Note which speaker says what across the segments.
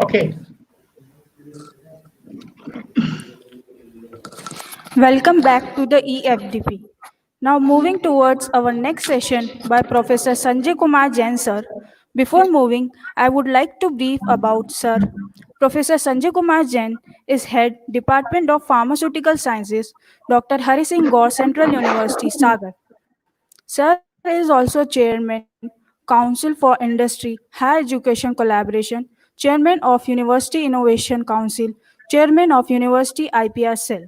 Speaker 1: Okay.
Speaker 2: Welcome back to the EFDP. Now moving towards our next session by Professor Sanjay Kumar Jain sir. Before moving, I would like to brief about sir. Professor Sanjay Kumar Jain is head Department of Pharmaceutical Sciences, Dr. Hari Singh Gaur Central University, Sagar. Sir is also chairman, Council for Industry, Higher Education Collaboration, chairman of University Innovation Council, chairman of University IPR Cell.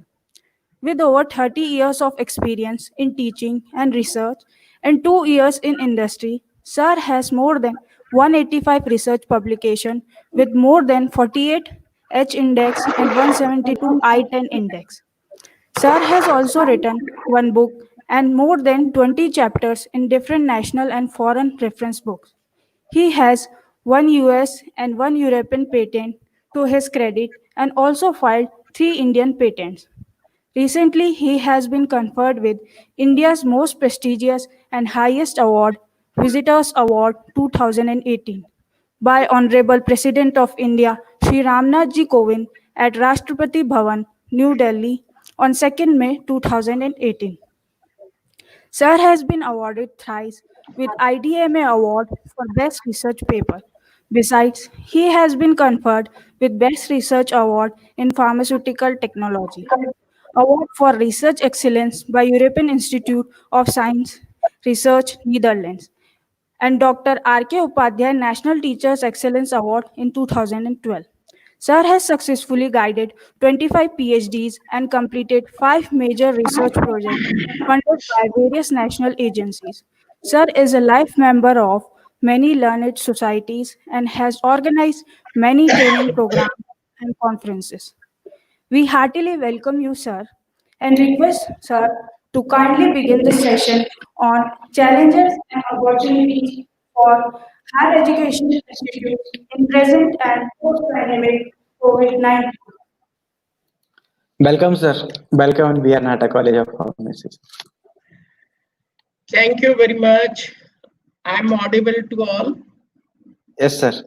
Speaker 2: With over 30 years of experience in teaching and research and 2 years in industry, Sir has more than 185 research publications with more than 48 H index and 172 I-10 index. Sir has also written one book and more than 20 chapters in different national and foreign reference books. He has one US and one European patent to his credit and also filed 3 Indian patents. Recently, he has been conferred with India's most prestigious and highest award, Visitors Award 2018, by Honorable President of India, Shri Ramnath Ji Kovind at Rashtrapati Bhavan, New Delhi on 2nd May 2018. Sir has been awarded thrice with IDMA Award for Best Research Paper. Besides, he has been conferred with Best Research Award in Pharmaceutical Technology. Award for Research Excellence by European Institute of Science Research, Netherlands, and Dr. R.K. Upadhyay National Teachers Excellence Award in 2012. Sir has successfully guided 25 PhDs and completed 5 major research projects funded by various national agencies. Sir is a life member of many learned societies and has organized many training programs and conferences. We heartily welcome you, sir, and request, sir, to kindly begin the session on challenges and opportunities for higher education institutes in present and post-pandemic COVID-19.
Speaker 3: Welcome, sir. Welcome in Viernata College of Pharmacy.
Speaker 1: Thank you very much. I'm audible to all.
Speaker 3: Yes, sir.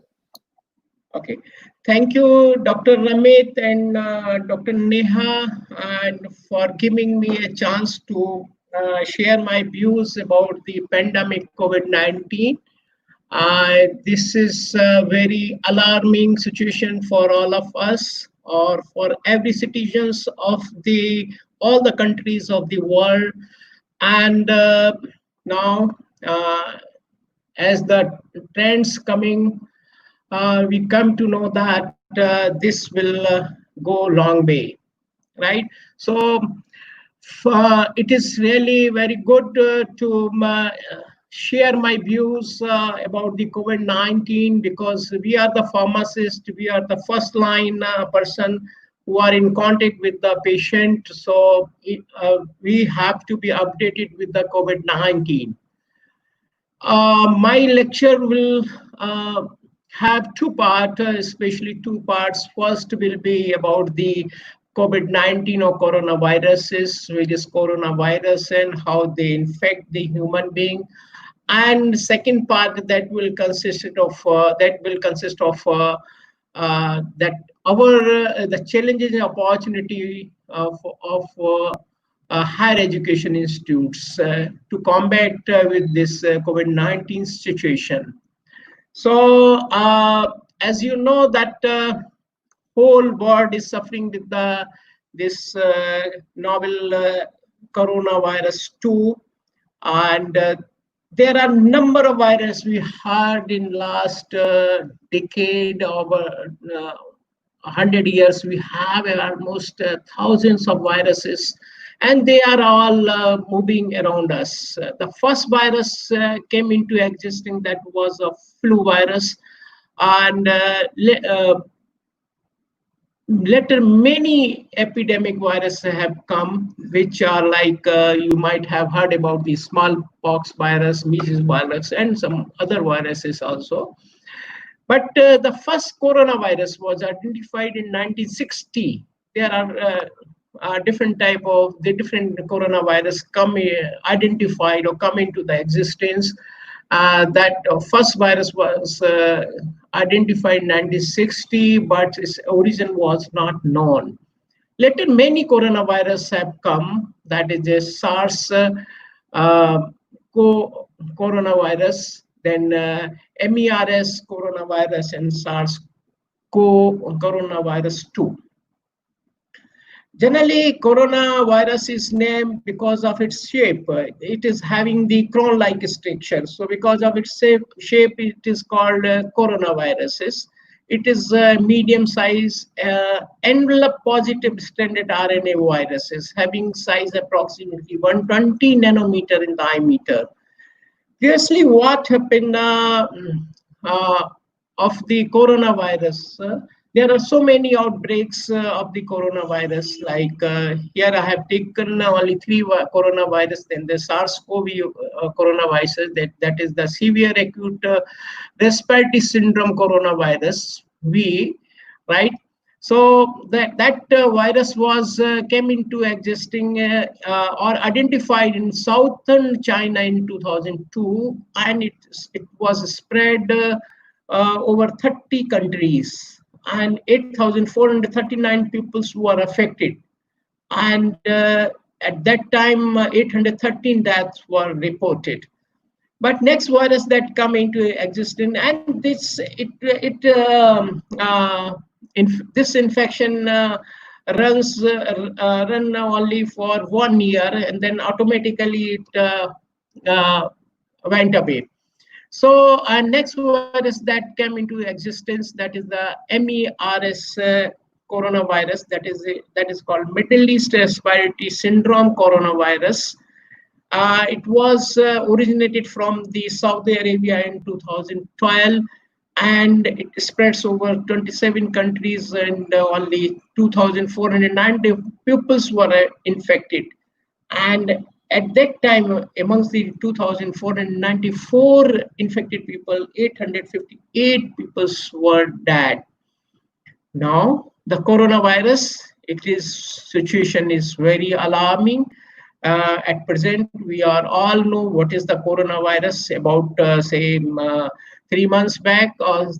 Speaker 1: Okay. Thank you, Dr. Ramit and Dr. Neha, and for giving me a chance to share my views about the pandemic COVID-19. This is a very alarming situation for all of us, or for every citizens of all the countries of the world. And now, as the trends coming, we come to know that this will go long way, right? So it is really very good to share my views about the COVID-19, because we are the pharmacists, we are the first line person who are in contact with the patient. So we have to be updated with the COVID-19. My lecture will have two parts, especially two parts. First will be about the COVID-19 or coronaviruses, which is coronavirus and how they infect the human being. And second part that will consist of that our the challenges and opportunity of higher education institutes to combat with this COVID-19 situation. So as you know that whole world is suffering with this novel coronavirus 2, and there are number of viruses we heard in last decade of 100 years. We have almost thousands of viruses, and they are all moving around us. The first virus came into existence, that was a flu virus, and later many epidemic viruses have come, which are like you might have heard about the smallpox virus, measles virus, and some other viruses also. But the first coronavirus was identified in 1960. There are different type of the different coronavirus identified or come into the existence. That first virus was identified in 1960, but its origin was not known. Later, many coronavirus have come, that is the SARS coronavirus, then MERS coronavirus, and SARS coronavirus 2. Generally, coronavirus is named because of its shape. It is having the crown-like structure. So because of its shape, it is called coronaviruses. It is medium size envelope positive stranded RNA viruses having size approximately 120 nanometer in diameter. Previously, what happened of the coronavirus? There are so many outbreaks of the coronavirus. Like here, I have taken only 3 coronavirus. Then the SARS-CoV coronavirus, that is the severe acute respiratory syndrome coronavirus. Right? So that virus was came into existing or identified in southern China in 2002, and it was spread over 30 countries, and 8,439 people were affected. And at that time, 813 deaths were reported. But next virus that come into existence, and this this infection run only for 1 year, and then automatically it went away. So next virus that came into existence, that is the MERS coronavirus, that is called Middle East Respiratory Syndrome coronavirus. It was originated from the Saudi Arabia in 2012, and it spreads over 27 countries, and only 2,490 pupils were infected. And at that time, amongst the 2,494 infected people, 858 people were dead. Now, the coronavirus, situation is very alarming. At present, we are all know what is the coronavirus. About say 3 months back, or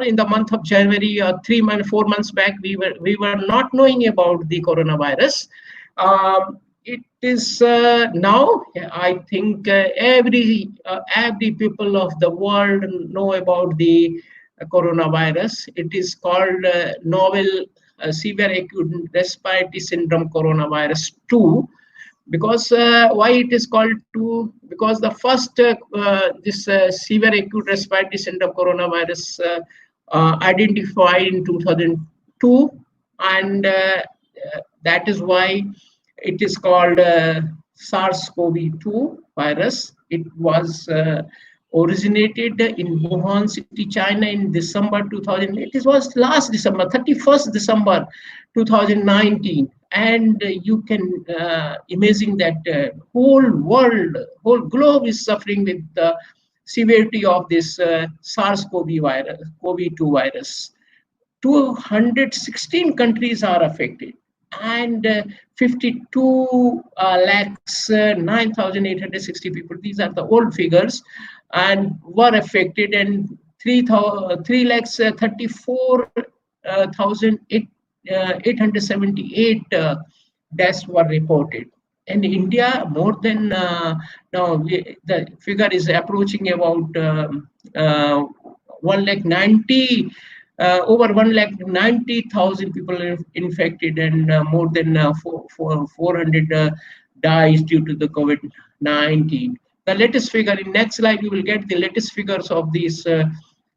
Speaker 1: in the month of January, or 4 months back, we were not knowing about the coronavirus. It is now, I think, every people of the world know about the coronavirus. It is called novel severe acute respiratory syndrome coronavirus 2. Because why it is called 2? Because the first this severe acute respiratory syndrome coronavirus identified in 2002, and that is why it is called SARS-CoV-2 virus. It was originated in Wuhan City, China in December 2008. It was last December, 31st December 2019. And you can imagine that whole world, whole globe is suffering with the severity of this SARS-CoV-2 virus. 216 countries are affected, and 52 lakhs 9,860 people. These are the old figures, and were affected, and 3 lakhs 34,878 deaths were reported. In India, more than now the figure is approaching about 1,90,000. Over 1,90,000 people are infected, and more than 400 dies due to the COVID-19. The latest figure, in next slide, you will get the latest figures of this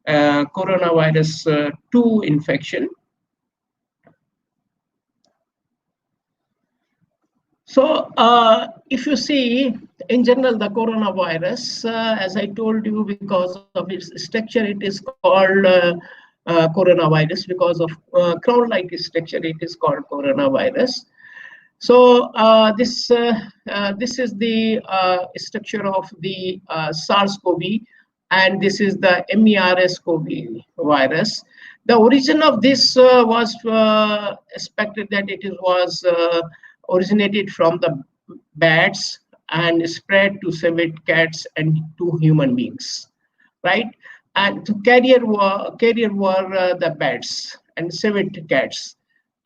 Speaker 1: coronavirus 2 infection. So if you see, in general, the coronavirus, as I told you, because of its structure, it is called coronavirus. Because of crown-like structure, it is called coronavirus. So this is the structure of the SARS-CoV, and this is the MERS-CoV virus. The origin of this was expected that it was originated from the bats and spread to civet cats and to human beings, right? and the carrier were the bats and civet cats.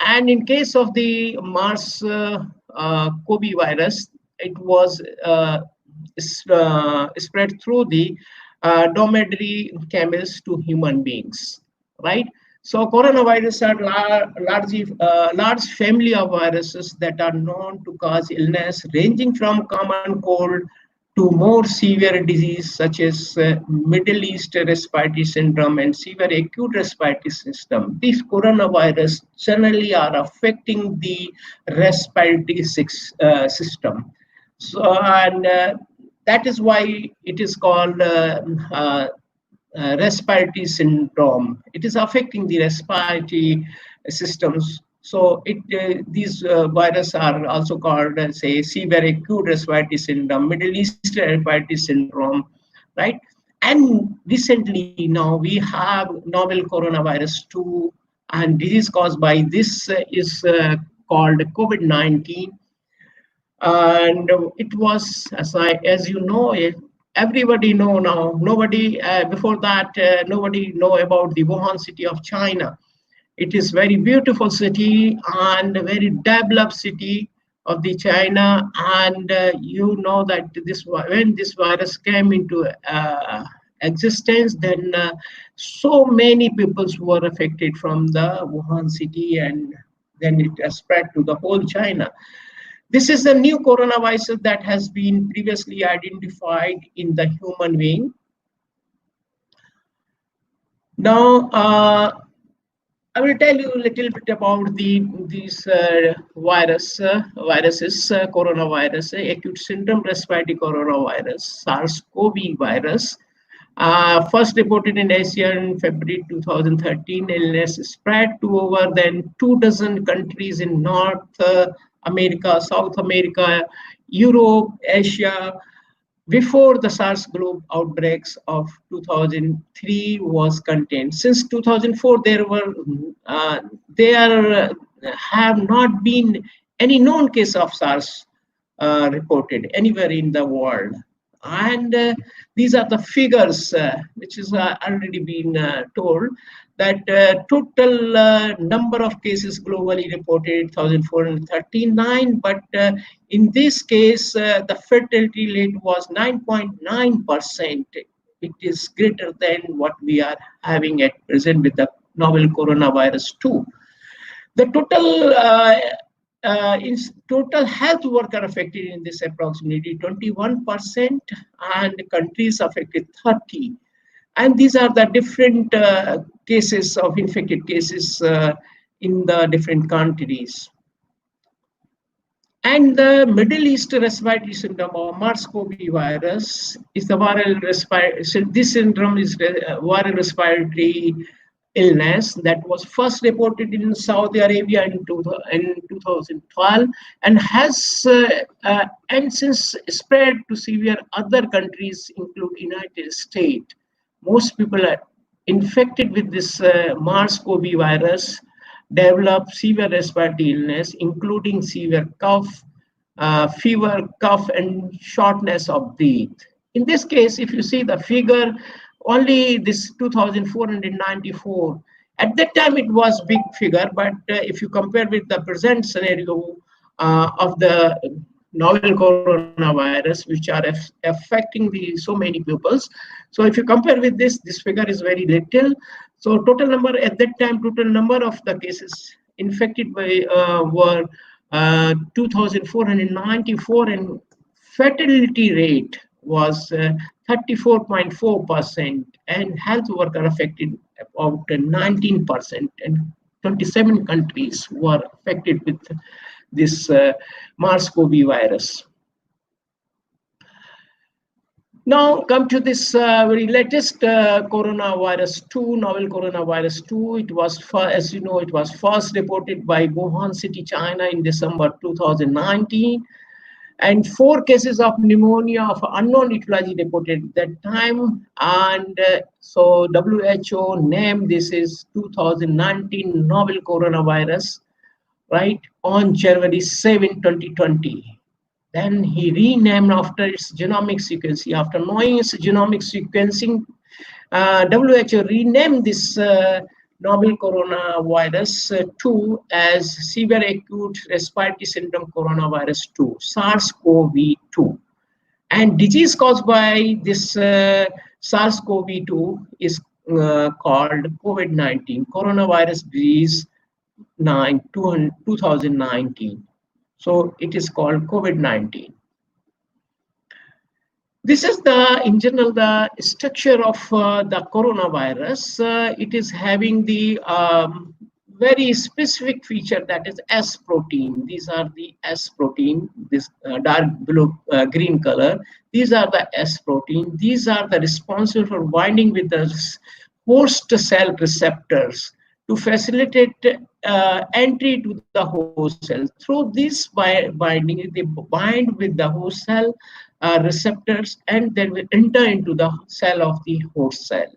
Speaker 1: And in case of the MERS CoV virus, it was spread through the dromedary camels to human beings, right? So coronavirus are large family of viruses that are known to cause illness ranging from common cold to more severe disease such as Middle East respiratory syndrome and severe acute respiratory system. These coronavirus generally are affecting the respiratory system. So, and that is why it is called respiratory syndrome. It is affecting the respiratory systems. So these viruses are also called, say, severe acute respiratory syndrome, Middle East respiratory syndrome, right? And recently now we have novel coronavirus 2, and disease caused by this is called COVID-19. And it was, as you know, everybody know now. Nobody before that, nobody know about the Wuhan city of China. It is very beautiful city and a very developed city of the China. And you know that when this virus came into existence, then so many people were affected from the Wuhan city, and then it spread to the whole China. This is the new coronavirus that has been previously identified in the human being. Now, I will tell you a little bit about these viruses, coronavirus, acute syndrome respiratory coronavirus, SARS-CoV virus. First reported in Asia in February 2013, illness spread to over than 24 countries in North America, South America, Europe, Asia. Before the SARS globe outbreaks of 2003 was contained. Since 2004, there have not been any known case of SARS reported anywhere in the world. And these are the figures which is already been told, that total number of cases globally reported 1,439, but in this case the fatality rate was 9.9%. It is greater than what we are having at present with the novel coronavirus 2. The total health worker affected in this approximately 21%, and countries affected 30. And these are the different cases of infected cases in the different countries. And the Middle East respiratory syndrome, or MERS-CoV virus, is the viral respiratory. So this syndrome is viral respiratory illness that was first reported in Saudi Arabia in 2012, and has and since spread to severe other countries, including United States. Most people are infected with this MERS-CoV virus develop severe respiratory illness, including severe cough, fever, cough, and shortness of breath. In this case, if you see the figure, only this 2,494. At that time, it was big figure, but if you compare with the present scenario of the novel coronavirus, which are affecting so many peoples. So if you compare with this figure is very little. So total number at that time, total number of the cases infected by were 2,494, and fatality rate was 34.4%, and health worker affected about 19%, and 27 countries were affected with this MERS-CoV virus. Now come to this very latest coronavirus 2, novel coronavirus 2. It was, as you know, it was first reported by Wuhan City, China in December 2019. And 4 cases of pneumonia of unknown etiology reported at that time. And so WHO named this is 2019 novel coronavirus, right, on January 7, 2020. Then he renamed after its genomic sequencing. After knowing its genomic sequencing, WHO renamed this novel coronavirus 2 as severe acute respiratory syndrome coronavirus 2, SARS-CoV-2. And disease caused by this SARS-CoV-2 is called COVID-19, coronavirus disease 2019. So it is called COVID-19. This is in general, the structure of the coronavirus. It is having the very specific feature, that is S protein. These are the S protein, this dark blue, green color. These are the S protein. These are the responsible for binding with the host cell receptors to facilitate entry to the host cell. Through this binding, they bind with the host cell receptors and then will enter into the cell of the host cell.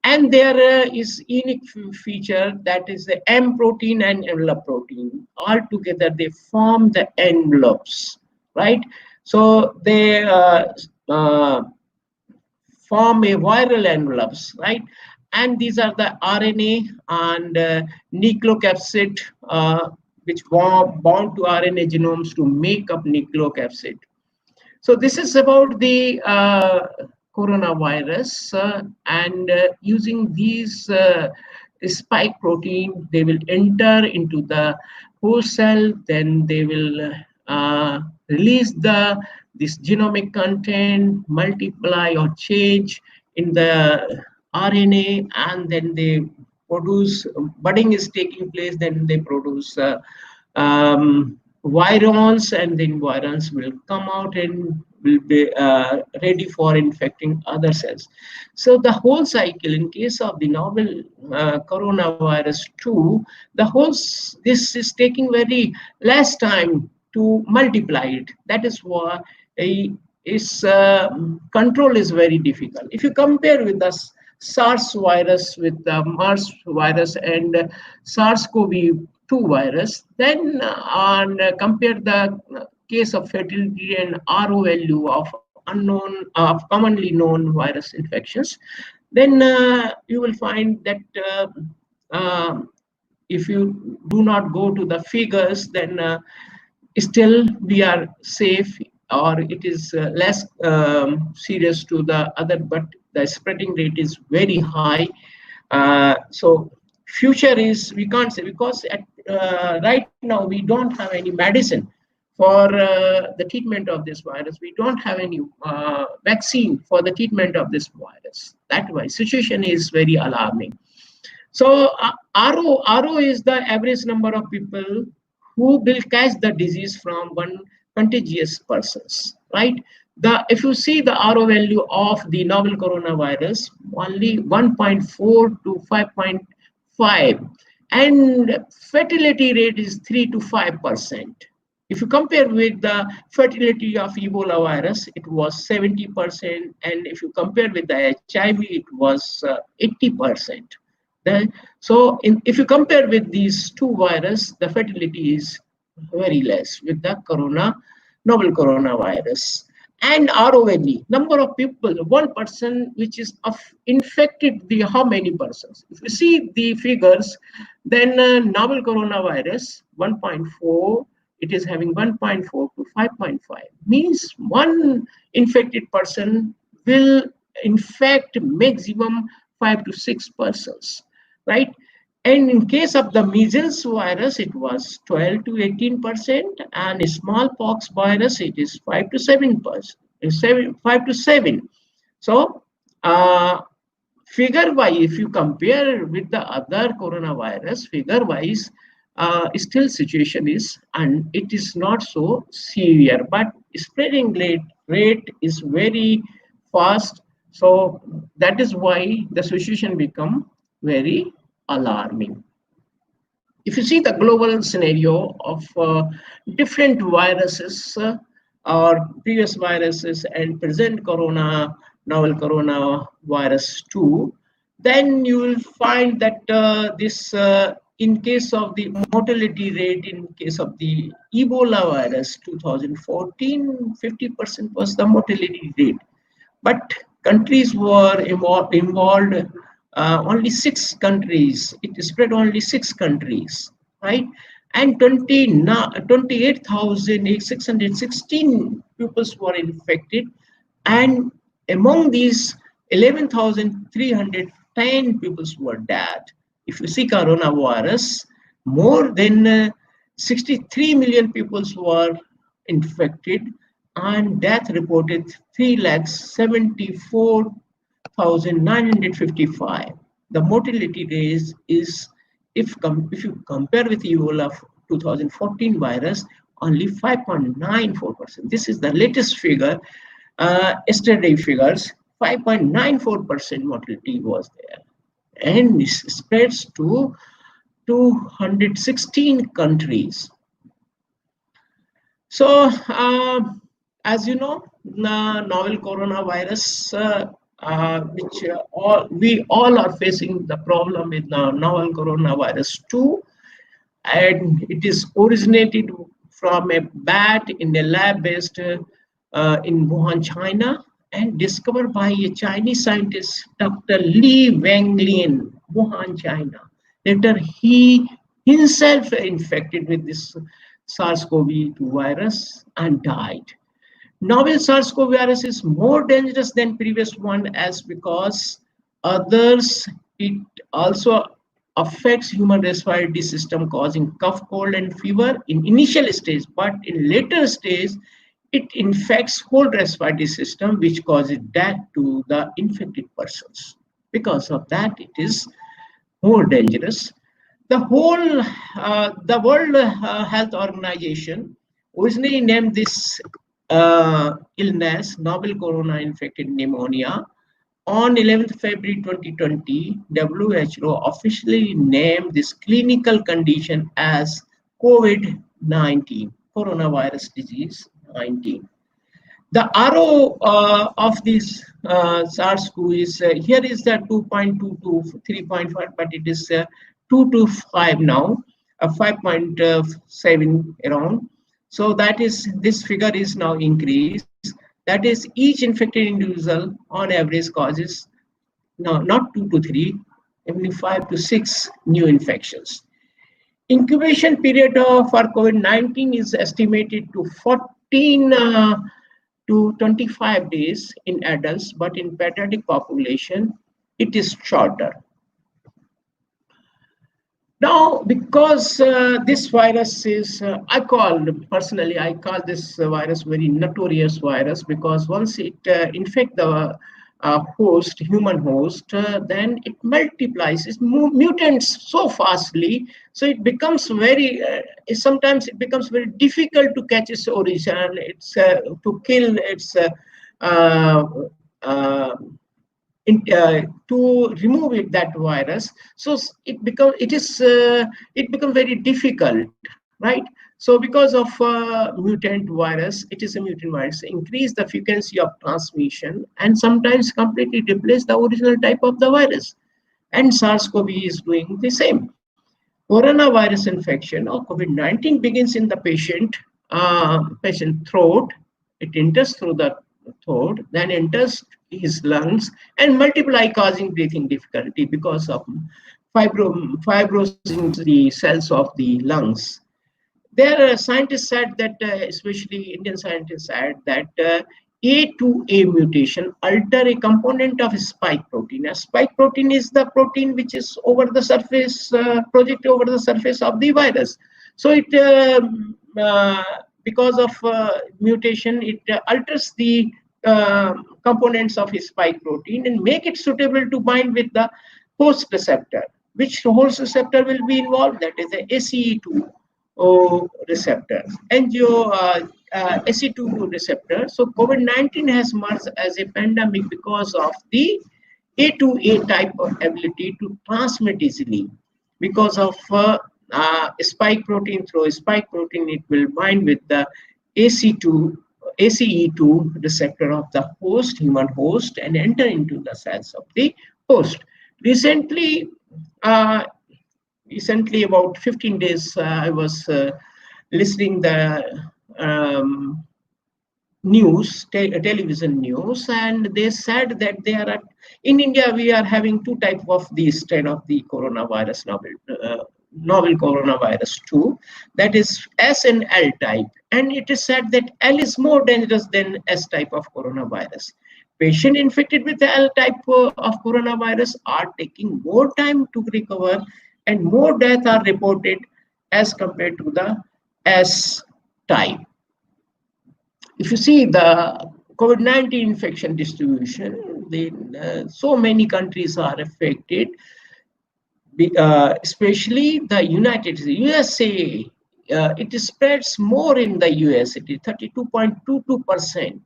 Speaker 1: And there is unique feature, that is the M protein and envelope protein. All together they form the envelopes, right? So they form a viral envelopes, right? And these are the RNA and nucleocapsid, which bound to RNA genomes to make up nucleocapsid. So this is about the coronavirus, and using these spike protein, they will enter into the host cell, then they will release this genomic content, multiply or change in the RNA, and then they produce, budding is taking place, then they produce virons, and then virons will come out and will be ready for infecting other cells. So the whole cycle, in case of the novel coronavirus 2, this is taking very less time to multiply it. That is why its control is very difficult. If you compare with the SARS virus, with the MERS virus and SARS-CoV-2 virus, then compare the case of fatality and RO value of commonly known virus infections, then you will find that if you do not go to the figures, then still we are safe, or it is less serious to the other, but the spreading rate is very high. So future is, we can't say, because right now we don't have any medicine for the treatment of this virus. We don't have any vaccine for the treatment of this virus. That way, situation is very alarming. So RO is the average number of people who will catch the disease from one contagious persons, right? If you see the RO value of the novel coronavirus, only 1.4 to 5.5, and fatality rate is 3 to 5%. If you compare with the fertility of Ebola virus, it was 70%, and if you compare with the HIV, it was 80%. So if you compare with these two viruses, the fertility is very less with the novel coronavirus. And RO value, number of people, one person which is infected, how many persons? If you see the figures, then novel coronavirus 1.4, it is having 1.4 to 5.5, means one infected person will infect maximum 5 to 6 persons, right? And in case of the measles virus, it was 12 to 18%, and smallpox virus, it is 5 to 7%, 5 to 7. So figure-wise, if you compare with the other coronavirus, figure-wise, still situation is, and it is not so severe, but spreading rate is very fast. So that is why the situation become very alarming. If you see the global scenario of different viruses or previous viruses and present novel coronavirus 2, then you will find that this in case of the mortality rate, in case of the Ebola virus 2014, 50% was the mortality rate. But countries were involved, only 6 countries. It spread only 6 countries, right? And 28,616 people were infected, and among these 11,310 people were dead. If you see coronavirus, more than 63 million people were infected, and death reported 3,74,955. The mortality rate is, if you compare with Ebola 2014 virus, only 5.94%. This is the latest figure, yesterday figures. 5.94% mortality was there, and this spreads to 216 countries. So, as you know, the novel coronavirus, which we all are facing the problem with the novel coronavirus too, and it is originated from a bat in a lab based in Wuhan, China, and discovered by a Chinese scientist, Dr. Li Wenlian, Wuhan, China. Later, he himself infected with this SARS-CoV-2 virus and died. Novel SARS-CoV virus is more dangerous than previous one, as because others, it also affects human respiratory system, causing cough, cold, and fever in initial stage, but in later stage, it infects whole respiratory system, which causes death to the infected persons. Because of that, it is more dangerous. The World Health Organization originally named this illness novel corona infected pneumonia. On 11th February 2020, WHO officially named this clinical condition as COVID-19, coronavirus disease 19. The RO of this SARS-CoV is here is the 2.2 to 3.5, but it is 2 to 5 now, 5.7 around. So that is, this figure is now increased. That is, each infected individual on average causes now not 2 to 3, only 5 to 6 new infections. Incubation period for COVID-19 is estimated to 14 to 25 days in adults, but in pediatric population, it is shorter. Now, because this virus is, I call this virus very notorious virus, because once it infects the host, human host, then it multiplies, it mutates so fastly, so it becomes very, sometimes it becomes very difficult to catch its origin, it's to kill its, to remove that virus. So it becomes very difficult, right? So because of mutant virus, it is a mutant virus, increase the frequency of transmission and sometimes completely replace the original type of the virus. And SARS-CoV is doing the same. Coronavirus infection or COVID-19 begins in the patient throat. It enters through the throat, then enters his lungs and multiply, causing breathing difficulty because of fibrosing the cells of the lungs. There, scientists said that, especially Indian scientists said that A2A mutation alter a component of spike protein. A spike protein is the protein which is over the surface, projected over the surface of the virus. So it, because of mutation, it alters the components of his spike protein and make it suitable to bind with the host receptor. Which host receptor will be involved? That is the ACE2 receptor, ACE2 receptor. So COVID-19 has merged as a pandemic because of the A2A type of ability to transmit easily. Because of spike protein, through spike protein, it will bind with the ACE2 receptor of the host, human host, and enter into the cells of the host. Recently, about 15 days, I was listening the news, television news, and they said that they are in India. We are having two types of the strain of the coronavirus novel coronavirus 2, that is S and L type, and it is said that L is more dangerous than S type of coronavirus. Patients infected with L type of coronavirus are taking more time to recover, and more deaths are reported as compared to the S type. If you see the COVID-19 infection distribution, so many countries are affected, especially the United States, USA. It spreads more in the US. It is 32.22%,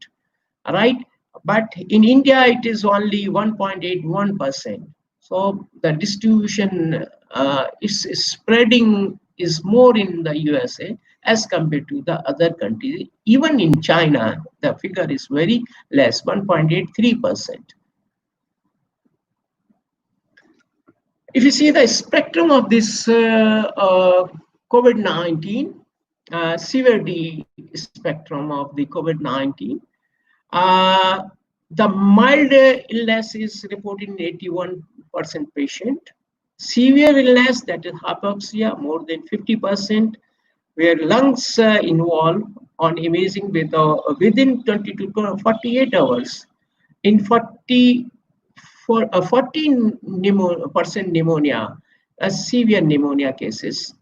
Speaker 1: right? But in India, it is only 1.81%. So the distribution is spreading is more in the USA as compared to the other countries. Even in China, the figure is very less, 1.83%. If you see the spectrum of this COVID-19, severity spectrum of the COVID-19, the mild illness is reported in 81% patient. Severe illness, that is hypoxia, more than 50%, where lungs involved on imaging within 20 to 48 hours. In 14% pneumonia, severe pneumonia cases.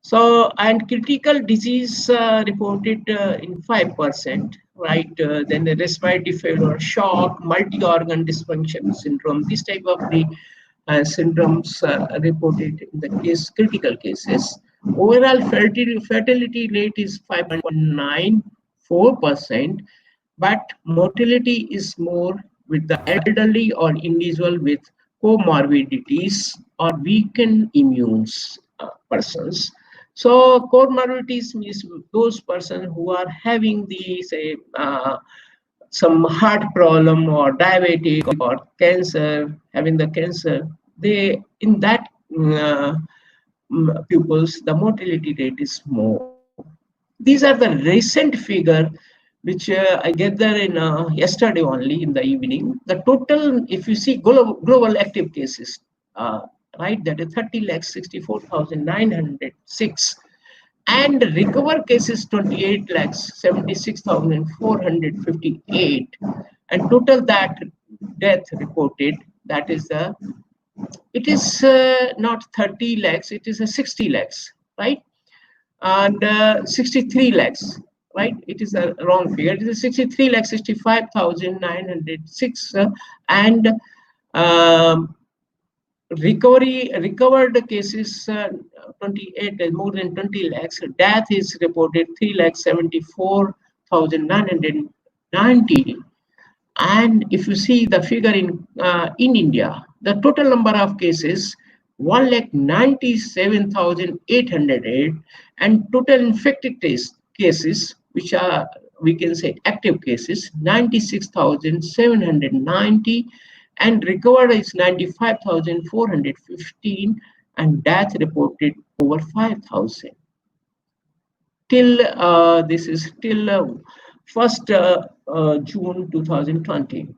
Speaker 1: So, and critical disease reported in 5%, right? Then the respiratory failure, shock, multi-organ dysfunction syndrome, this type of the syndromes reported in the critical cases. Overall fatality rate is 5.94%, but mortality is more with the elderly or individual with comorbidities or weakened immune persons. So comorbidities means those persons who are having the some heart problem or diabetic or cancer, having the cancer, they in that pupils the mortality rate is more. These are the recent figure which I gathered in yesterday only in the evening. The total, if you see global active cases, right, that is 30,64,906, and recover cases 28,76,458, and total that death reported, that is it is not 30 lakhs, it is a 60 lakhs, right? And 63 lakhs, right? It is a wrong figure. It is 63 lakhs 65,906, and recovered cases 28, more than 20 lakhs. Death is reported 3,74,990. And if you see the figure in India, the total number of cases 1,97,808, and total infected cases, which are, we can say, active cases, 96,790, and recovered is 95,415, and death reported over 5,000. Till this is till 1st June 2020.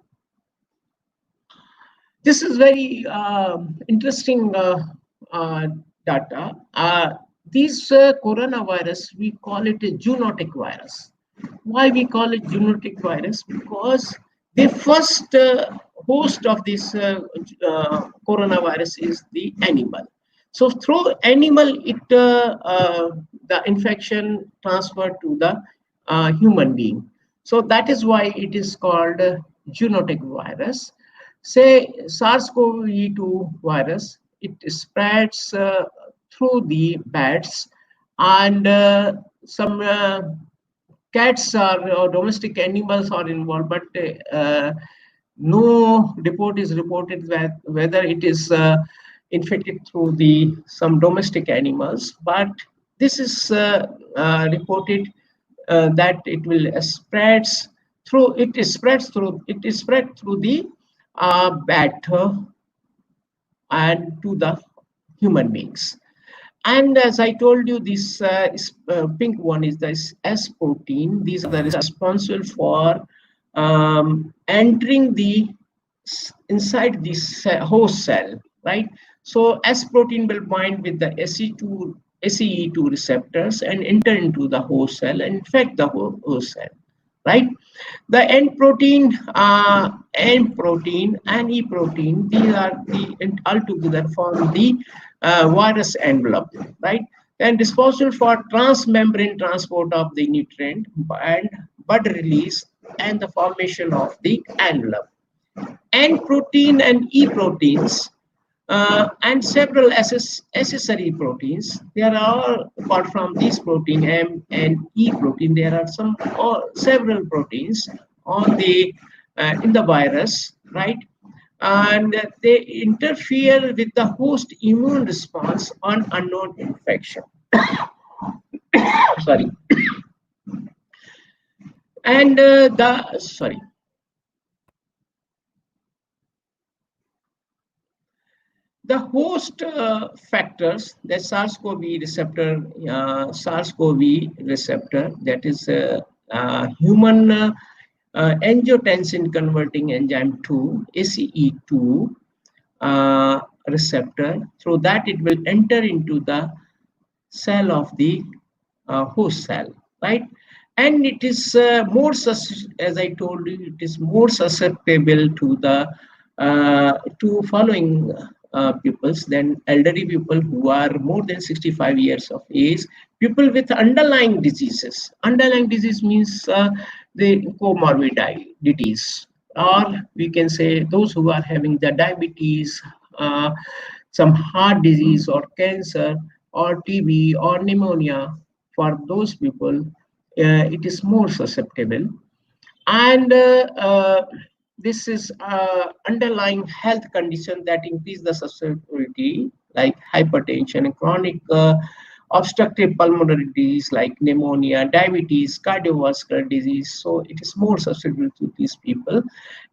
Speaker 1: This is very interesting data. These coronavirus, we call it a zoonotic virus. Why we call it zoonotic virus? Because the first host of this coronavirus is the animal. So through animal, the infection transferred to the human being. So that is why it is called zoonotic virus. Say SARS-CoV-2 virus, it spreads through the bats, and some cats or domestic animals are involved, but no report is reported that whether it is infected through some domestic animals. But this is reported that it will spread through the bat and to the human beings. And as I told you, this pink one is the S protein. These are the responsible for entering the inside this host cell, right? So S protein will bind with the SEE2 receptors and enter into the host cell and infect the host cell, right? The N protein and E protein, these are the altogether form the virus envelope, right? And responsible for transmembrane transport of the nutrient and bud release and the formation of the envelope. N protein and E proteins and several accessory proteins. There are, apart from this protein M and E protein, there are some or several proteins on the in the virus, right? And they interfere with the host immune response on unknown infection. Sorry. And the host factors, the SARS-CoV receptor, that is human angiotensin converting enzyme 2, ACE2 receptor. Through that, it will enter into the cell of the host cell, right? And it is as I told you, it is more susceptible to the to following pupils than elderly people who are more than 65 years of age, people with underlying diseases. Underlying disease means the comorbidities, or we can say those who are having the diabetes, some heart disease or cancer or TB or pneumonia. For those people, it is more susceptible. And this is underlying health condition that increase the susceptibility, like hypertension and chronic obstructive pulmonary disease like pneumonia, diabetes, cardiovascular disease. So it is more susceptible to these people.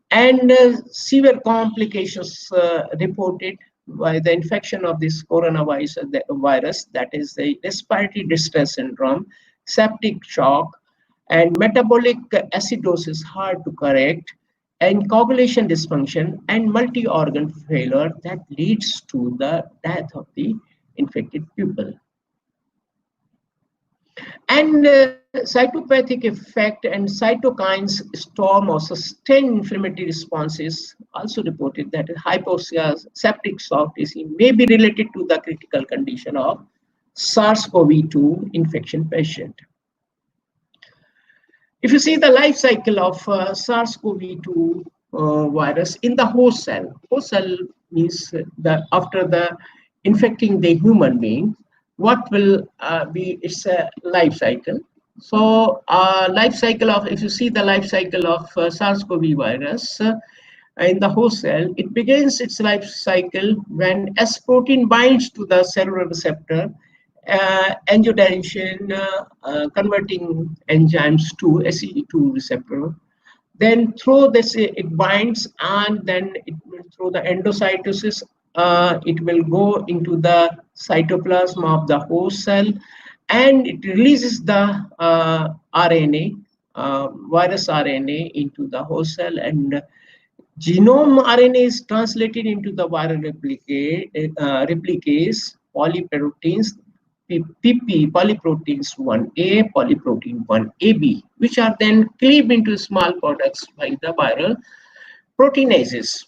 Speaker 1: And severe complications reported by the infection of this coronavirus, that is the respiratory distress syndrome, septic shock, and metabolic acidosis, hard to correct, and coagulation dysfunction, and multi-organ failure that leads to the death of the infected pupil. And cytopathic effect and cytokines storm or sustained inflammatory responses also reported that hypoxia, septic shock disease may be related to the critical condition of SARS-CoV-2 infection patient. If you see the life cycle of SARS-CoV-2 virus in the host cell means that after the infecting the human being, what will be its life cycle. So life cycle of, if you see the life cycle of SARS-CoV virus in the host cell, it begins its life cycle when S protein binds to the cellular receptor, angiotensin converting enzymes to SEE2 receptor. Then through this, it binds, and then it will, through the endocytosis, it will go into the cytoplasm of the host cell, and it releases the RNA, virus RNA, into the host cell, and genome RNA is translated into the viral replicase polyproteins, PP, polyproteins 1A, polyprotein 1AB, which are then cleaved into small products by the viral proteinases.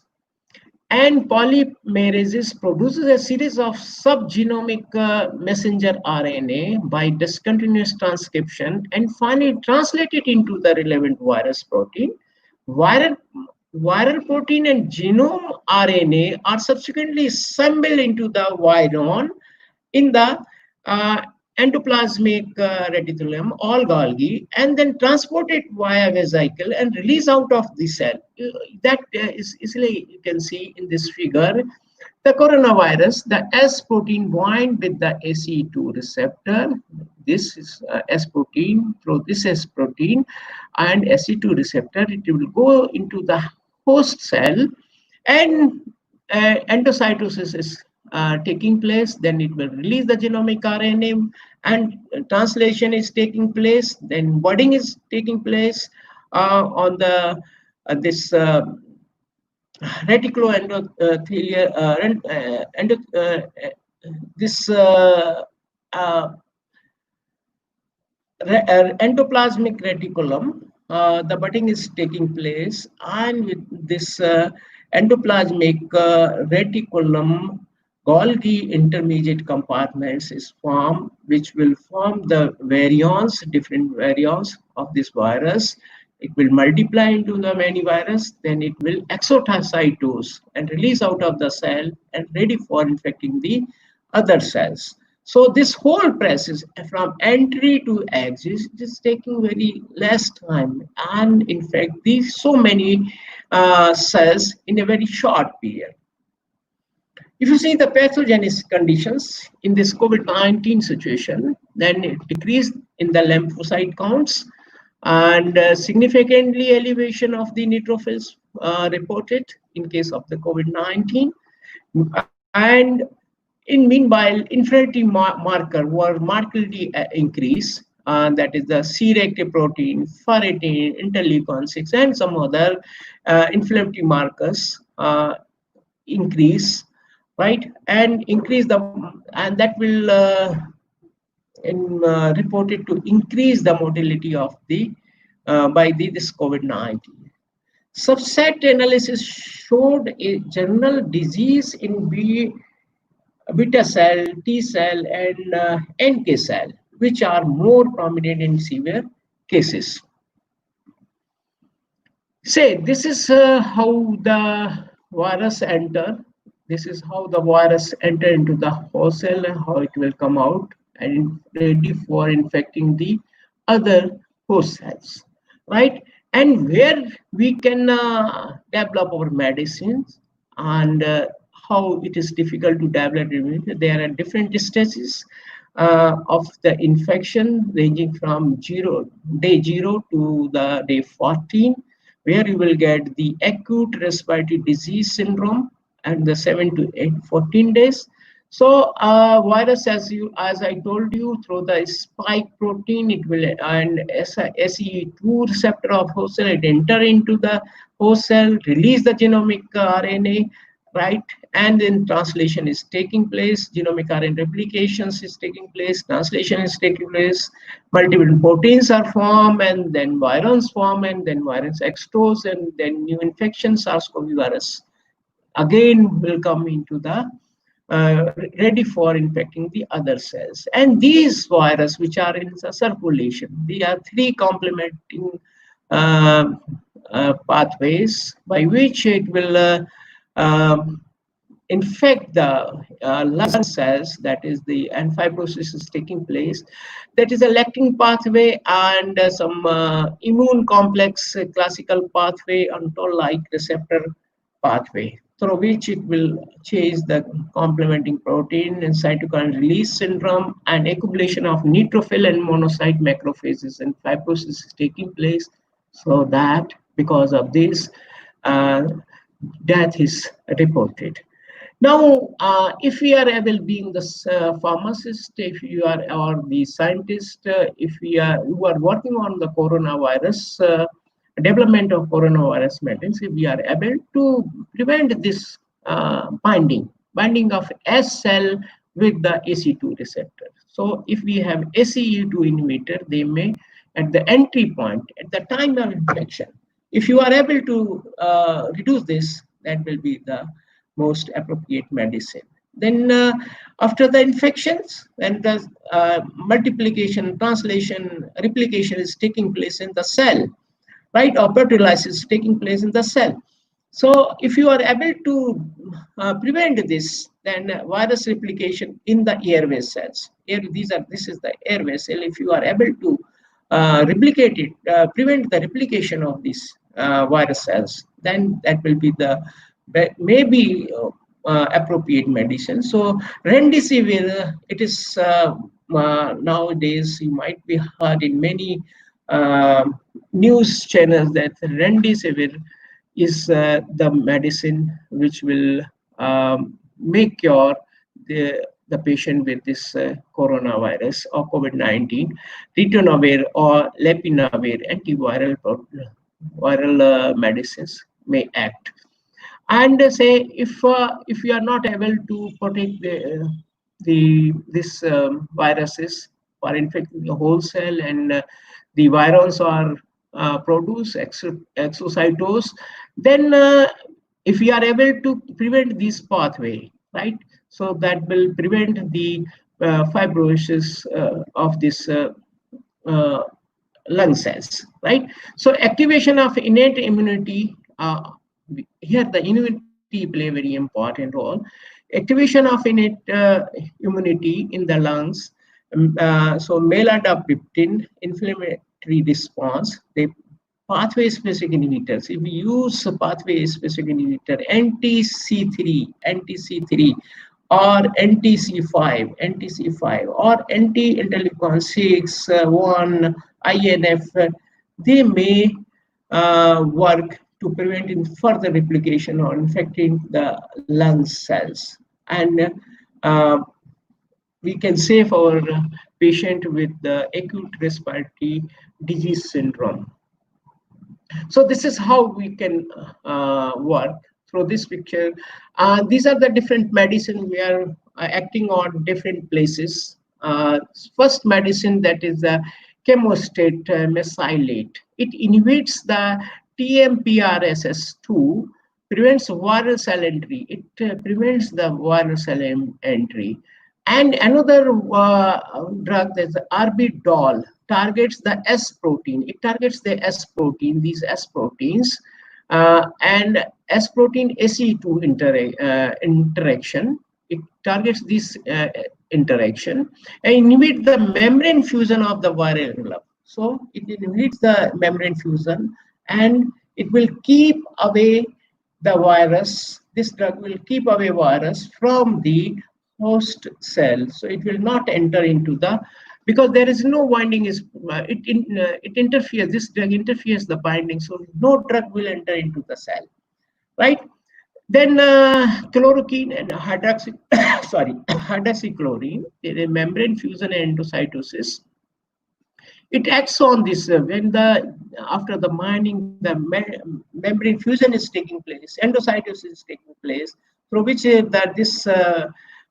Speaker 1: And polymerases produces a series of subgenomic messenger RNA by discontinuous transcription and finally translated into the relevant virus protein. Viral protein and genome RNA are subsequently assembled into the viron in the endoplasmic reticulum, all Golgi, and then transported via vesicle and released out of the cell. That is easily you can see in this figure. The coronavirus, the S protein bind with the ACE2 receptor. This is S protein. Through this S protein and ACE2 receptor, it will go into the host cell, and endocytosis is taking place, then it will release the genomic RNA, and translation is taking place, then budding is taking place on the this reticuloendothelial this uh, endoplasmic reticulum, the budding is taking place, and with this endoplasmic reticulum, Golgi intermediate compartments is formed, which will form the variants, different variants of this virus. It will multiply into the many virus, then it will exocytose and release out of the cell and ready for infecting the other cells. So this whole process from entry to exit is taking very less time, and in fact these so many cells in a very short period. If you see the pathogenesis conditions in this COVID-19 situation, then it decreased in the lymphocyte counts, and significantly elevation of the neutrophils reported in case of the COVID-19. And in meanwhile, inflammatory marker were markedly increased, that is the C-reactive protein, ferritin, interleukin-6, and some other inflammatory markers increase, right? And increase the, and that will reported to increase the mortality of the by this COVID-19. Subset analysis showed a general disease in beta cell, T cell, and NK cell, which are more prominent in severe cases. Say, this is how the virus enter. This is how the virus enter into the host cell and how it will come out and ready for infecting the other host cells, right? And where we can develop our medicines, and how it is difficult to develop immunity. There are different stages of the infection, ranging from day 0 to the day 14, where you will get the acute respiratory disease syndrome and the 7 to 14 days. So virus, as I told you, through the spike protein, it will, and SE2 receptor of host cell, it enter into the host cell, release the genomic RNA, right? And then translation is taking place, genomic RNA replications is taking place, translation is taking place, multiple proteins are formed, and then virons form, and then virus expose, and then new infection, SARS-CoV virus again will come into the ready for infecting the other cells. And these viruses, which are in the circulation, they are three complementing pathways by which it will infect the lung cells, that is and fibrosis is taking place. That is a lectin pathway and some immune complex classical pathway and toll-like receptor pathway, through which it will change the complementing protein and cytokine release syndrome, and accumulation of neutrophil and monocyte macrophages, and fibrosis is taking place. So that because of this, death is reported. Now, if we are able, being the pharmacist, if you are, or the scientist, if we are, who are working on the coronavirus, development of coronavirus medicines, if we are able to prevent this binding of S cell with the ACE2 receptor. So if we have ACE2 inhibitor, they may, at the entry point, at the time of infection, if you are able to reduce this, that will be the most appropriate medicine. Then after the infections, when the multiplication, translation, replication is taking place in the cell, right, or proteolysis is taking place in the cell. So if you are able to prevent this, then virus replication in the airway cells. This is the airway cell. If you are able to replicate it, prevent the replication of these virus cells, then that will be the maybe appropriate medicine. So remdesivir, it is nowadays, you might be heard in many news channels that remdesivir is the medicine which will make cure the patient with this coronavirus or COVID-19, ritonavir or lopinavir viral medicines may act. And say if you are not able to protect the this viruses for infecting the whole cell, and the virons are produce exocytos, then if we are able to prevent this pathway, right, so that will prevent the fibrosis of this uh, lung cells, right? So activation of innate immunity, here the immunity play very important role. Activation of innate immunity in the lungs, so melanocytin inflammatory response, the pathway specific inhibitors. If we use a pathway specific inhibitor, anti-C3, or anti-C5, or anti-interleukin 6, 1, INF, they may work to prevent further replication or infecting the lung cells. And we can save our patient with the acute respiratory disease syndrome. So this is how we can work through this picture. These are the different medicine we are acting on different places. First medicine, that is the chemostat mesylate. It inhibits the TMPRSS2, prevents viral cell entry. It prevents the viral cell entry. And another drug, that's the arbidol, targets the S protein. It targets the S protein, these S proteins, and S protein ACE2 interaction. It targets this interaction and inhibits the membrane fusion of the viral envelope. So it inhibits the membrane fusion, and it will keep away the virus. This drug will keep away virus from the host cell, so it will not enter into the, because there is no binding, it interferes, this drug interferes the binding, so no drug will enter into the cell, right? Then chloroquine and hydroxychloroquine, the membrane fusion and endocytosis. It acts on this when after the mining, the membrane fusion is taking place, endocytosis is taking place, through which this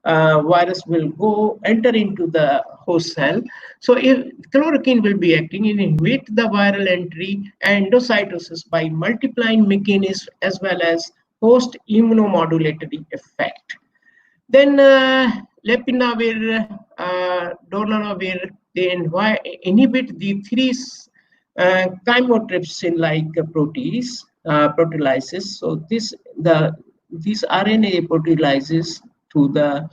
Speaker 1: virus will enter into the host cell. So if chloroquine will be acting in inhibit the viral entry and endocytosis by multiplying mechanism as well as host immunomodulatory effect. Then lopinavir, darunavir, they inhibit the three chymotrypsin like proteolysis. So these RNA proteolysis to the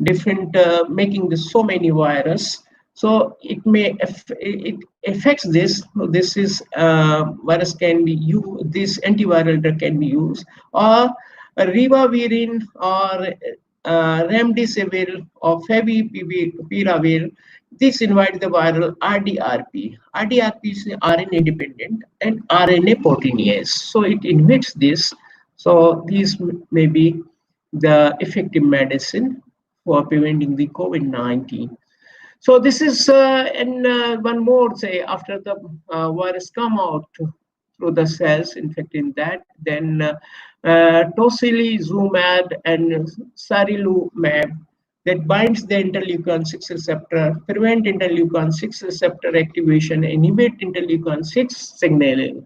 Speaker 1: different making so many virus. So it affects this. This is virus can be used. This antiviral drug can be used, or ribavirin, or remdesivir, or favipiravir. This invite the viral RDRP. RDRP is RNA dependent and RNA proteinase. So it inhibits this. So these may be the effective medicine for preventing the COVID-19. So this is, and one more, say, after the virus come out through the cells infecting that, then tocilizumab and sarilumab, that binds the interleukin 6 receptor, prevent interleukin 6 receptor activation, inhibit interleukin 6 signaling.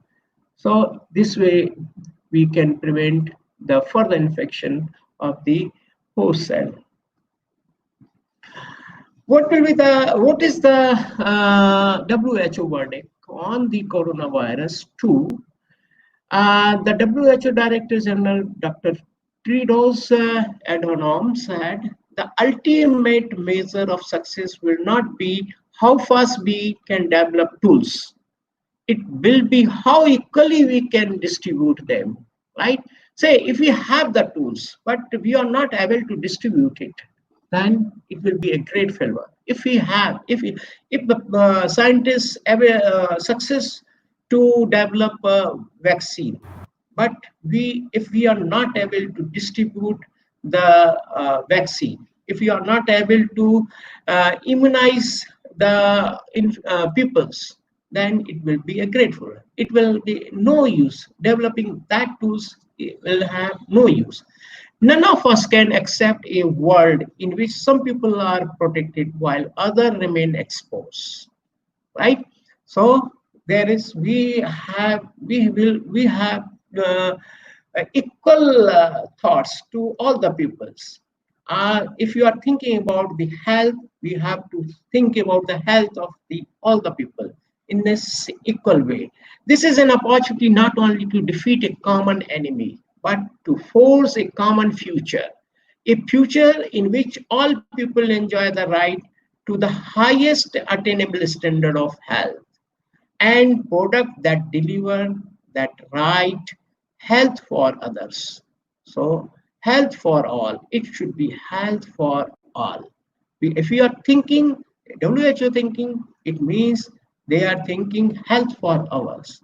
Speaker 1: So this way we can prevent the further infection of the host cell. What is the WHO verdict on the coronavirus 2? The WHO Director General, Dr. Tedros Adhanom, said the ultimate measure of success will not be how fast we can develop tools. It will be how equally we can distribute them, right? Say if we have the tools, but we are not able to distribute it, then it will be a great failure. If the scientists have a success to develop a vaccine, but if we are not able to distribute the vaccine, if you are not able to immunize the peoples, then it will be a grateful. It will be no use. Developing that tools will have no use. None of us can accept a world in which some people are protected while others remain exposed, right? So there is, we have uh, equal thoughts to all the peoples. If you are thinking about the health, we have to think about the health of the all the people in this equal way. This is an opportunity not only to defeat a common enemy, but to force a common future, a future in which all people enjoy the right to the highest attainable standard of health and product that deliver that right health for others. So health for all, it should be health for all. If we are thinking WHO thinking, it means they are thinking health for ours,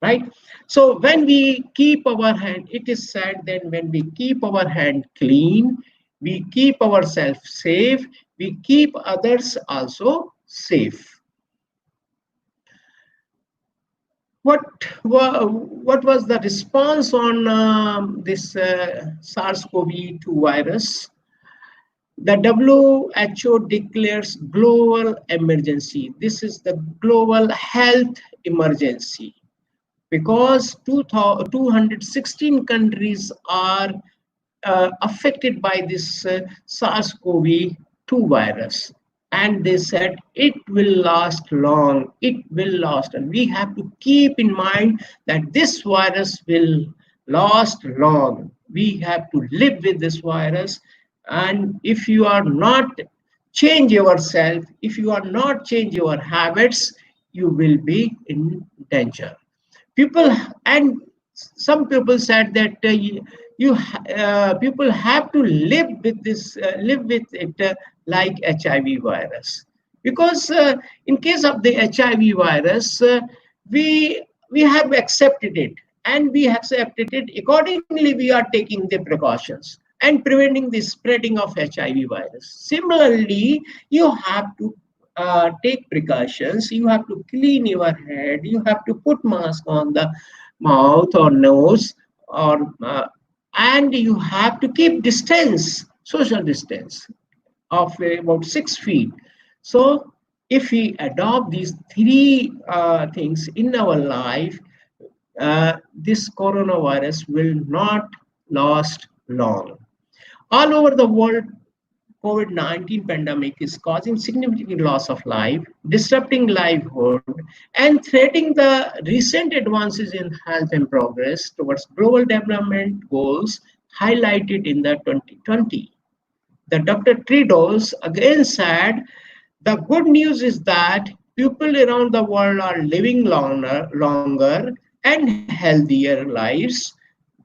Speaker 1: right? So when we keep our hand, it is said that when we keep our hand clean, we keep ourselves safe, we keep others also safe. What was the response on this SARS-CoV-2 virus? The WHO declares global emergency. This is the global health emergency because 216 countries are affected by this SARS-CoV-2 virus. And they said it will last long, it will last. And we have to keep in mind that this virus will last long. We have to live with this virus. And if you are not change yourself, if you are not change your habits, you will be in danger. People, and some people said that people have to live with this, live with it like HIV virus, because in case of the HIV virus, we have accepted it, and we have accepted it accordingly. We are taking the precautions and preventing the spreading of HIV virus. Similarly, you have to take precautions. You have to clean your head. You have to put mask on the mouth or nose, or and you have to keep distance, social distance of about 6 feet. So if we adopt these three things in our life, this coronavirus will not last long. All over the world, COVID-19 pandemic is causing significant loss of life, disrupting livelihood, and threatening the recent advances in health and progress towards global development goals highlighted in the 2020. The Dr. Tedros again said, the good news is that people around the world are living longer and healthier lives.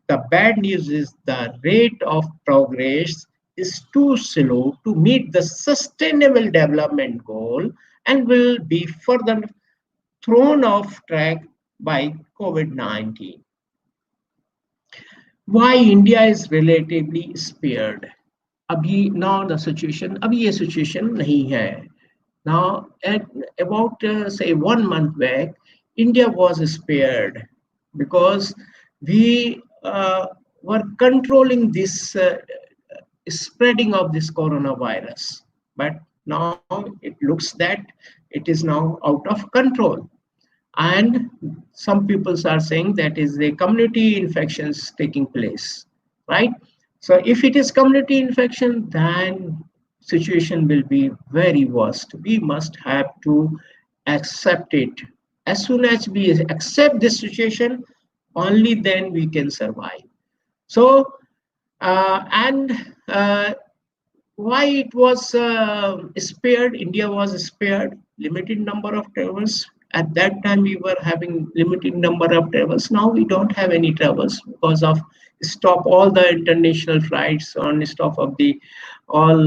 Speaker 1: The bad news is the rate of progress is too slow to meet the sustainable development goal and will be further thrown off track by COVID-19. Why India is relatively spared? अभी now the situation, अभी ये situation नहीं है. Now at about say 1 month back, India was spared because we were controlling this spreading of this coronavirus. But now it looks that it is now out of control. And some people are saying that is the community infections taking place, right? So if it is community infection, then situation will be very worst. We must have to accept it. As soon as we accept this situation, only then we can survive. So, and why it was spared, India was spared, limited number of travels. At that time, we were having limited number of travels. Now we don't have any travels because of stop all the international flights, on stop of the all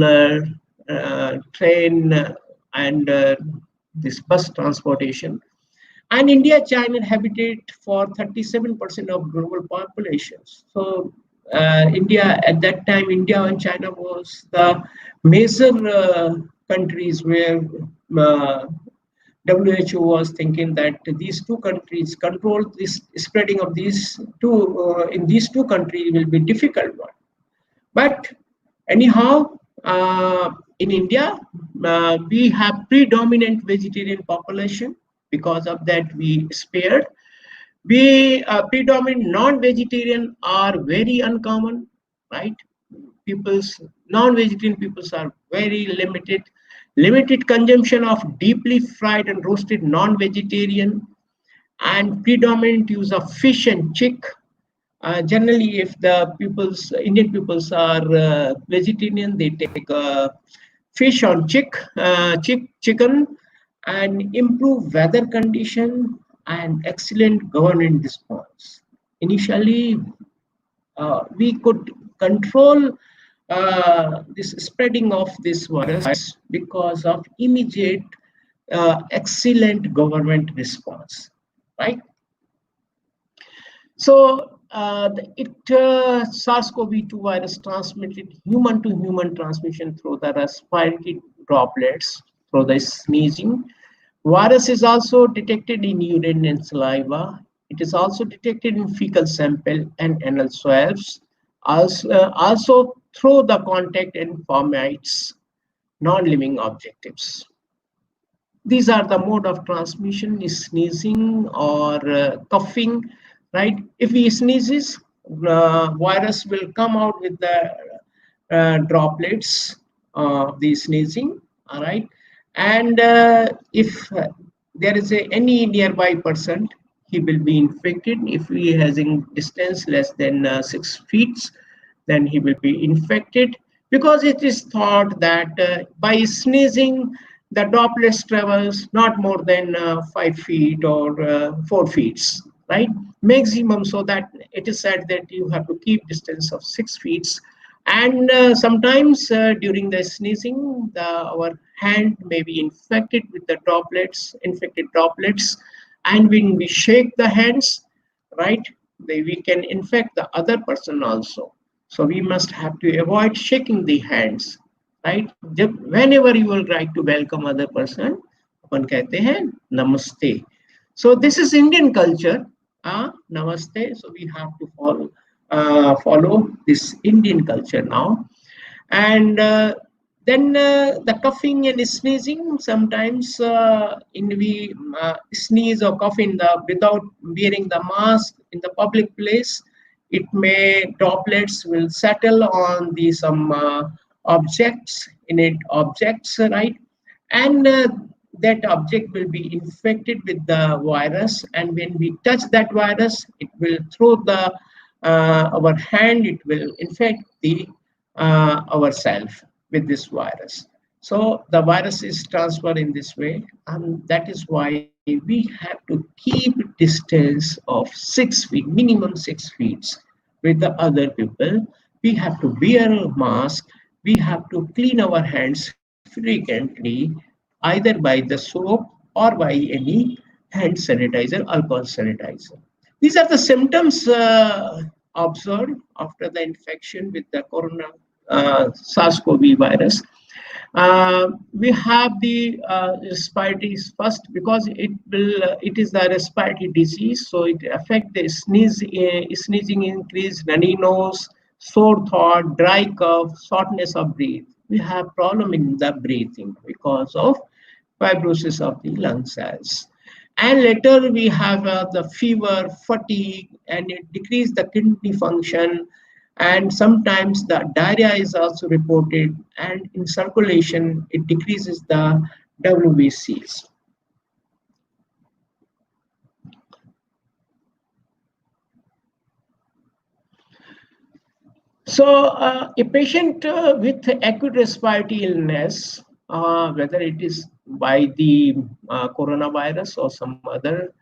Speaker 1: train and this bus transportation. And India, China habitat for 37% of global populations. So India at that time, India and China was the major countries where WHO was thinking that these two countries control this spreading of these two in these two countries will be difficult one. But anyhow, in India, we have predominant vegetarian population. Because of that, we spared. We predominant non-vegetarian are very uncommon, right? People's non-vegetarian peoples are very limited. Limited consumption of deeply fried and roasted non-vegetarian, and predominant use of fish and chick. Generally, if the peoples, Indian peoples are vegetarian, they take fish or chicken, and improve weather condition and excellent governance response. Initially, we could control this spreading of this virus because of immediate excellent government response, right? So SARS-CoV-2 virus transmitted human-to-human transmission through the respiratory droplets through the sneezing. Virus is also detected in urine and saliva. It is also detected in fecal sample and anal swabs. Also through the contact and fomites, non-living objectives. These are the mode of transmission: is sneezing or coughing, right? If he sneezes, virus will come out with the droplets of the sneezing, all right? And if there is any nearby person, he will be infected. If he has in distance less than 6 feet, then he will be infected, because it is thought that by sneezing, the droplets travels not more than 5 feet or 4 feet, right? Maximum, so that it is said that you have to keep distance of 6 feet. And sometimes during the sneezing, our hand may be infected with the infected droplets. And when we shake the hands, right, we can infect the other person also. So we must have to avoid shaking the hands, right? Whenever you will try to welcome other person, अपन कहते हैं namaste. So this is Indian culture, namaste. So we have to follow this Indian culture now. And then the coughing and sneezing, sometimes we sneeze or cough without wearing the mask in the public place. It may droplets will settle on some objects, right? And that object will be infected with the virus, and when we touch that virus, it will through our hand, it will infect ourselves with this virus. So the virus is transferred in this way, and that is why we have to keep distance of 6 feet, minimum 6 feet with the other people. We have to wear a mask. We have to clean our hands frequently, either by the soap or by any hand sanitizer, alcohol sanitizer. These are the symptoms observed after the infection with the SARS-CoV virus. We have the respiratory first, because it is the respiratory disease, so it affects the sneezing, increase runny nose, sore throat, dry cough, shortness of breath. We have problem in the breathing because of fibrosis of the lung cells. And later we have the fever, fatigue, and it decreases the kidney function. And sometimes the diarrhea is also reported, and in circulation, it decreases the WBCs. So a patient with acute respiratory illness, whether it is by the coronavirus or some other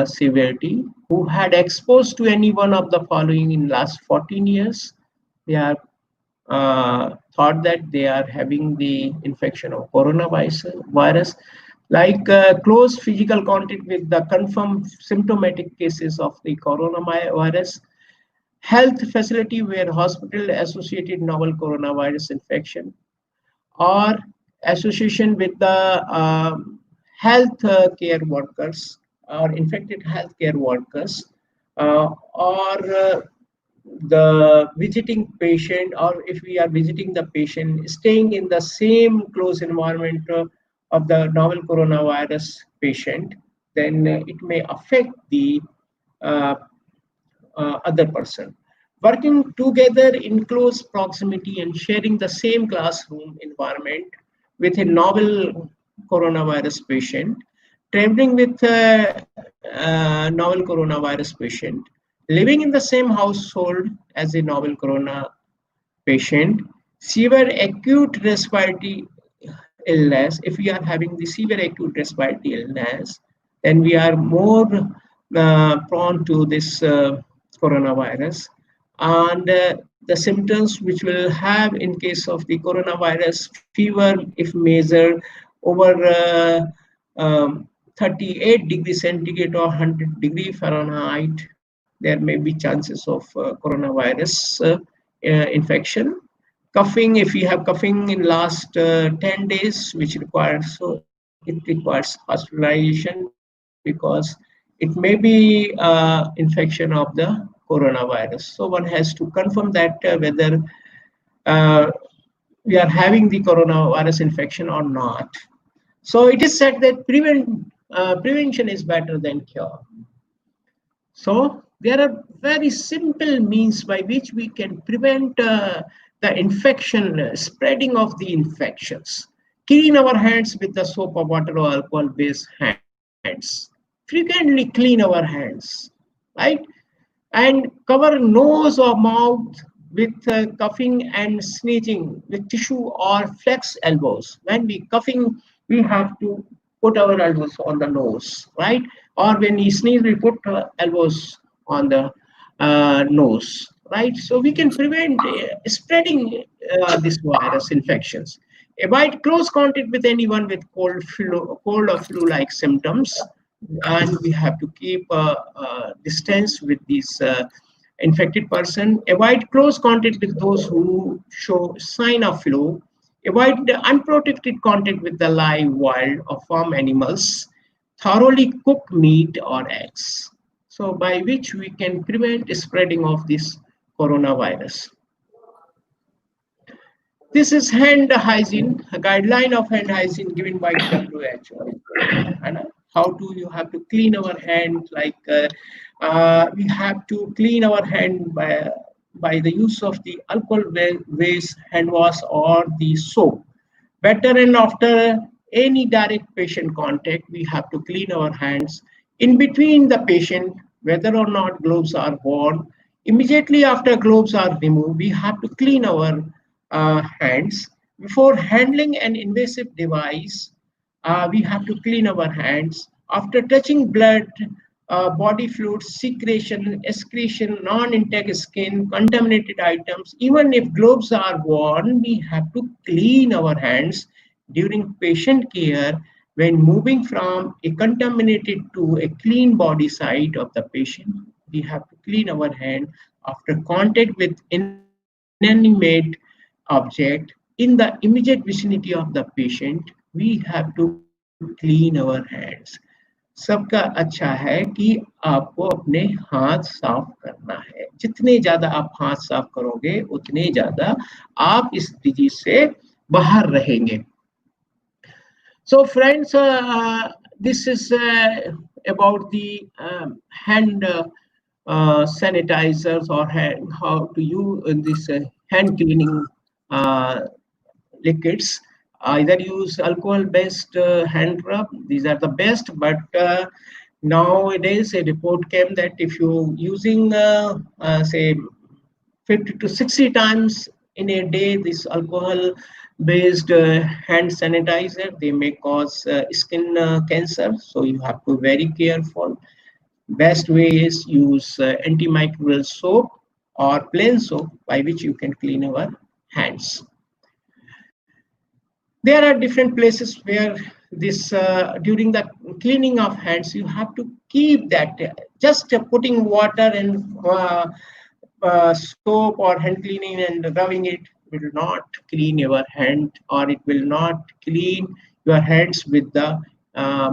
Speaker 1: severity, who had exposed to any one of the following in last 14 years, they are thought that they are having the infection of coronavirus, like close physical contact with the confirmed symptomatic cases of the coronavirus, health facility where hospital associated novel coronavirus infection, or association with the health care workers or infected healthcare workers, or the visiting patient, or if we are visiting the patient staying in the same close environment of the novel coronavirus patient, then it may affect the uh, other person. Working together in close proximity and sharing the same classroom environment with a novel coronavirus patient, traveling with a novel coronavirus patient, living in the same household as a novel corona patient, severe acute respiratory illness. If we are having the severe acute respiratory illness, then we are more prone to this coronavirus. And the symptoms which will have in case of the coronavirus, fever, if measured over 38 degrees centigrade or 100-degree Fahrenheit, there may be chances of coronavirus infection. Coughing, if you have coughing in last 10 days, which requires, so it requires hospitalization because it may be infection of the coronavirus. So one has to confirm that whether uh, we are having the coronavirus infection or not. So it is said that prevention is better than cure. So there are very simple means by which we can prevent the infection, spreading of the infections. Clean our hands with the soap or water or alcohol-based hands. Frequently clean our hands, right? And cover nose or mouth with coughing and sneezing with tissue or flex elbows. When we coughing, we have to put our elbows on the nose, right? Or when we sneeze, we put elbows on the nose, right? So we can prevent spreading this virus infections. Avoid close contact with anyone with cold or flu-like symptoms, and we have to keep distance with these infected person. Avoid close contact with those who show sign of flu. Avoid the unprotected contact with the live, wild, or farm animals. Thoroughly cook meat or eggs. So by which we can prevent spreading of this coronavirus. This is hand hygiene, a guideline of hand hygiene given by WHO. And how do you have to clean our hand? Like we have to clean our hand by the use of the alcohol-based hand wash or the soap. Better and after any direct patient contact, we have to clean our hands in between the patient, whether or not gloves are worn. Immediately after gloves are removed, we have to clean our hands. Before handling an invasive device, we have to clean our hands. After touching blood, body fluids, secretion, excretion, non-intact skin, contaminated items, even if gloves are worn, we have to clean our hands during patient care when moving from a contaminated to a clean body site of the patient. We have to clean our hand after contact with inanimate object in the immediate vicinity of the patient. We have to clean our hands. सबका अच्छा है कि आपको अपने हाथ साफ करना है. जितने ज्यादा आप हाथ साफ करोगे उतने ज्यादा आप इस डिजीज से बाहर रहेंगे. So friends, this is about the hand sanitizers or how to use this hand cleaning uh, liquids. Either use alcohol-based hand rub. These are the best, but nowadays a report came that if you using say 50 to 60 times in a day this alcohol based hand sanitizer, they may cause skin cancer, so you have to be very careful. Best way is use antimicrobial soap or plain soap by which you can clean our hands. There are different places where this during the cleaning of hands you have to keep that just putting water and soap or hand cleaning and rubbing it will not clean your hand, or it will not clean your hands with the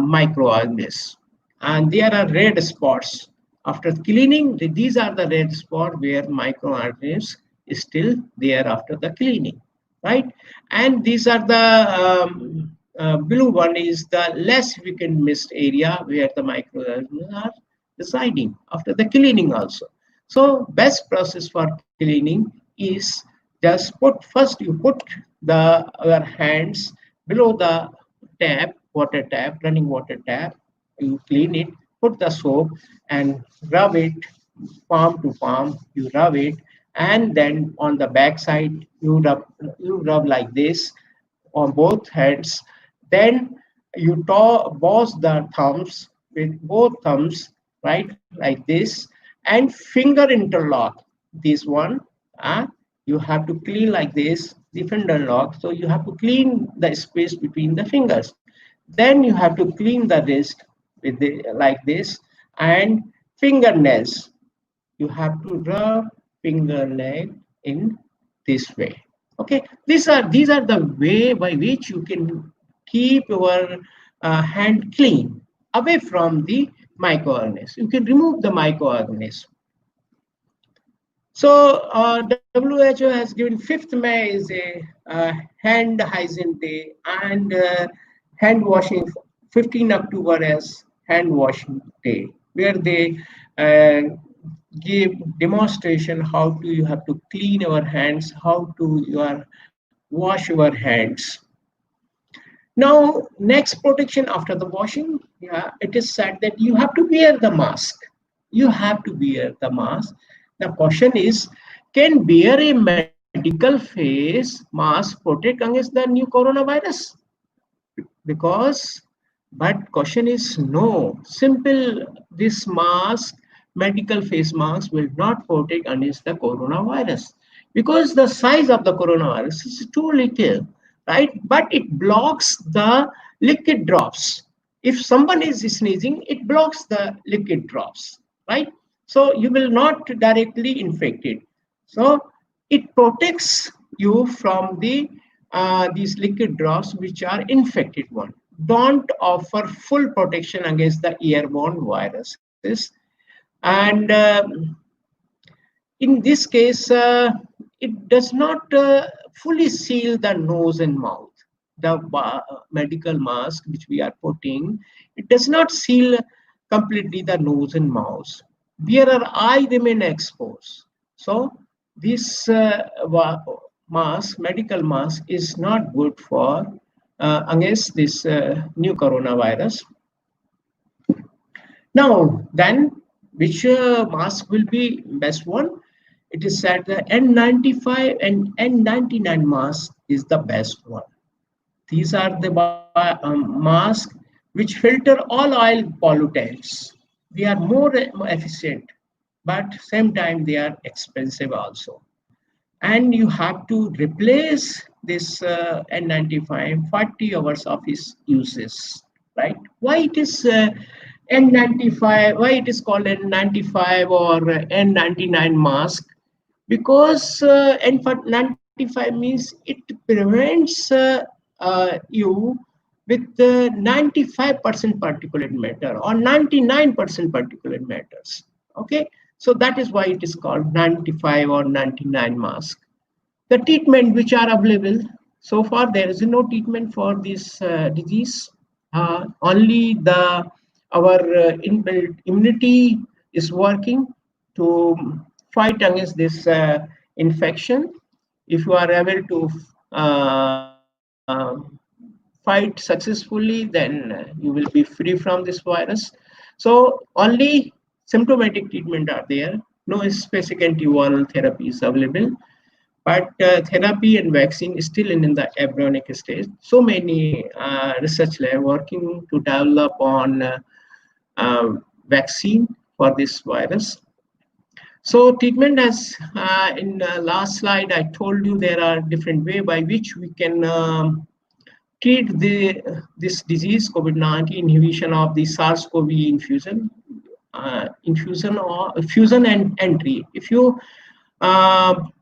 Speaker 1: microorganisms. And there are red spots. After cleaning, these are the red spots where microorganisms is still there after the cleaning, right? And these are the blue one is the less weakened mist area where the microorganisms are residing after the cleaning also. So best process for cleaning is just you put your hands below the water tap, running water tap. You clean it, put the soap and rub it palm to palm. You rub it, and then on the back side you rub like this on both hands. Then you boss the thumbs with both thumbs, right, like this, and finger interlock this one. You have to clean like this, the finger lock. So you have to clean the space between the fingers. Then you have to clean the wrist with like this, and fingernails. You have to rub fingernail in this way. Okay, these are the way by which you can keep your hand clean away from the microorganisms. You can remove the microorganisms. So WHO has given 5th May is a hand hygiene day, and hand washing 15 October as hand washing day, where they give demonstration how to you have to clean your hands, how to wash your hands. Now, next protection after the washing, yeah, it is said that you have to wear the mask. You have to wear the mask. The question is, can wear a medical face mask protect against the new coronavirus? But question is no. Simple, this mask, medical face mask will not protect against the coronavirus because the size of the coronavirus is too little, right? But it blocks the liquid drops. If someone is sneezing, it blocks the liquid drops, right? So you will not directly infect it. So it protects you from these liquid drops which are infected one. Don't offer full protection against the airborne viruses. And in this case, it does not fully seal the nose and mouth. The medical mask which we are putting, it does not seal completely the nose and mouth. Wearer eye remain exposed. So this mask, medical mask, is not good for against this new coronavirus. Now, then, which mask will be best one? It is said the N95 and N99 mask is the best one. These are the masks which filter all oil pollutants. They are more efficient, but same time they are expensive also. And you have to replace this N95 40 hours of its uses, right? Why it is N95? Why it is called N95 or N99 mask? Because N95 means it prevents you with 95% particulate matter or 99% particulate matters. Okay, so that is why it is called 95 or 99 mask. The treatment which are available so far, there is no treatment for this disease. Only our inbuilt immunity is working to fight against this infection. If you are able to fight successfully, then you will be free from this virus. So only symptomatic treatment are there. No specific antiviral therapy is available. But therapy and vaccine is still in the embryonic stage. So many research labs working to develop on vaccine for this virus. So treatment, as in the last slide I told you, there are different ways by which we can treat this disease, COVID-19, inhibition of the SARS-CoV infusion or fusion and entry. If you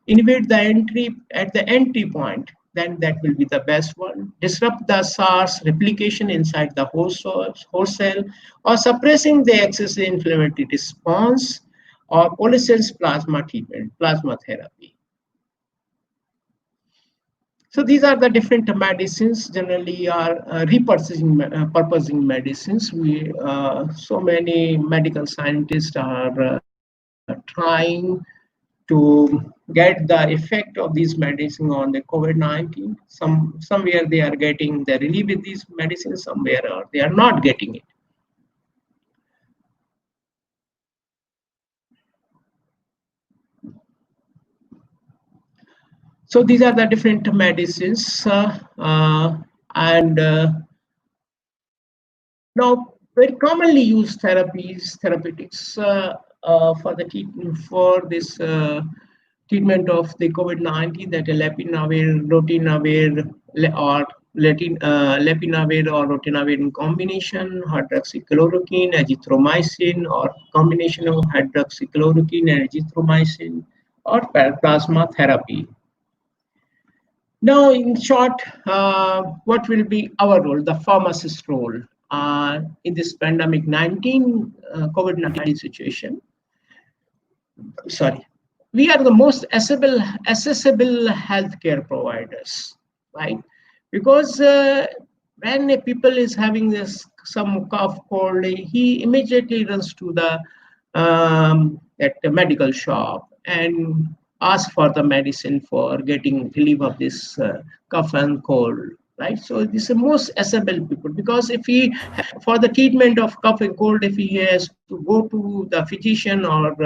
Speaker 1: inhibit the entry at the entry point, then that will be the best one. Disrupt the SARS replication inside the host cell, or suppressing the excessive inflammatory response, or polysense plasma treatment, plasma therapy. So these are the different medicines. Generally, are purposing medicines. So many medical scientists are trying to get the effect of these medicines on the COVID-19. Somewhere they are getting the relief with these medicines. Somewhere they are not getting it. So these are the different medicines, and now very commonly used therapeutics for the treatment for this treatment of the COVID-19, that lopinavir, rotenavir, or lopinavir or rotenavir in combination, hydroxychloroquine, azithromycin, or combination of hydroxychloroquine and azithromycin, or plasma therapy. Now, in short, what will be our role, the pharmacist role in this pandemic 19 COVID-19 situation? Sorry, we are the most accessible healthcare providers, right? Because when a people is having some cough, cold, he immediately runs to the at the medical shop and ask for the medicine for getting relief of this cough and cold, right? So this is the most accessible people, because if he, for the treatment of cough and cold, if he has to go to the physician or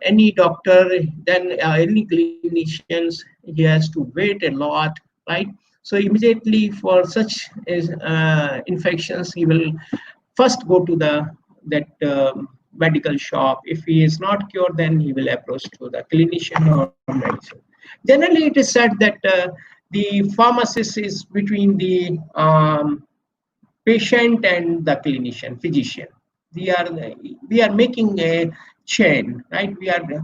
Speaker 1: any doctor, then any clinicians, he has to wait a lot, right? So immediately for such infections, he will first go to that medical shop. If he is not cured, then he will approach to the clinician or medicine. Generally, it is said that the pharmacist is between the patient and the clinician, physician. We are making a chain, right? We are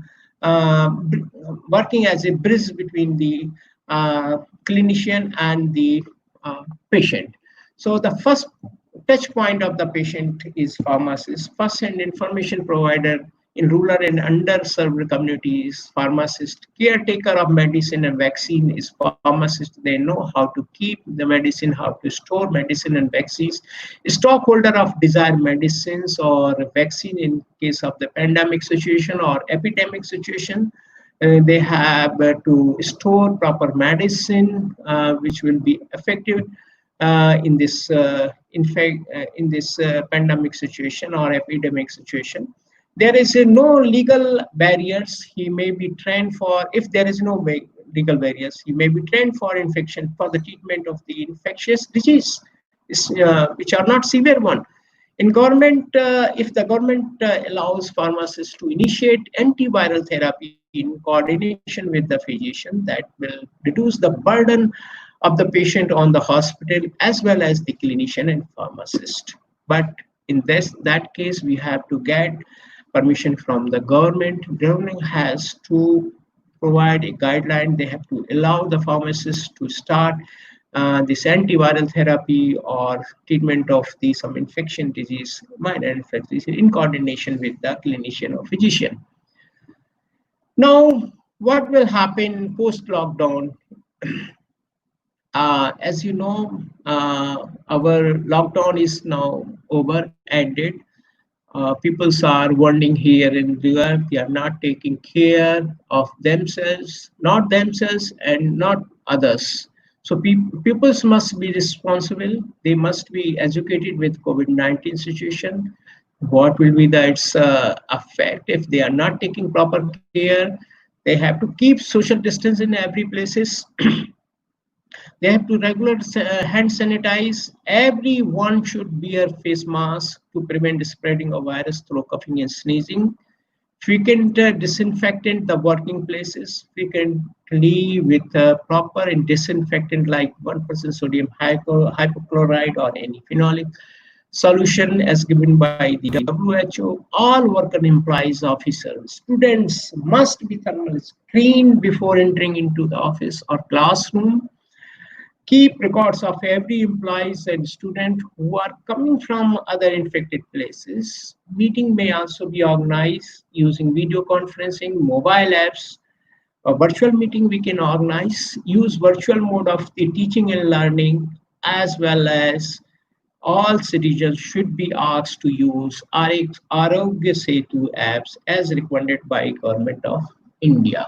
Speaker 1: working as a bridge between the clinician and the patient. So the first touch point of the patient is pharmacist, first and information provider in rural and underserved communities. Pharmacist, caretaker of medicine and vaccine is pharmacist. They know how to keep the medicine, how to store medicine and vaccines. Stockholder of desired medicines or vaccine in case of the pandemic situation or epidemic situation. They have to store proper medicine, which will be effective in this pandemic situation or epidemic situation. There is no legal barriers. He may be trained for, if there is no legal barriers, he may be trained for infection, for the treatment of the infectious disease, which are not severe one. In government, if the government allows pharmacists to initiate antiviral therapy in coordination with the physician, that will reduce the burden of the patient on the hospital as well as the clinician and pharmacist. But in that case, we have to get permission from the government. Government has to provide a guideline. They have to allow the pharmacist to start this antiviral therapy or treatment of some infection disease, minor infection disease, in coordination with the clinician or physician. Now, what will happen post-lockdown? As you know, our lockdown is now over, ended. People are wandering here in Europe. They are not taking care of themselves, not themselves and not others. So people must be responsible. They must be educated with COVID-19 situation. What will be its effect if they are not taking proper care? They have to keep social distance in every places. They have to regular hand sanitize. Everyone should wear face mask to prevent the spreading of virus through coughing and sneezing. Frequent disinfectant the working places. Frequently with proper and disinfectant like 1% sodium hypochlorite or any phenolic. solution as given by the WHO. All worker employees, officers, students must be thermally screened before entering into the office or classroom. Keep records of every employees and student who are coming from other infected places. Meeting may also be organized using video conferencing, mobile apps. A virtual meeting we can organize, use virtual mode of the teaching and learning, as well as all citizens should be asked to use Arogya Setu apps as recommended by Government of India.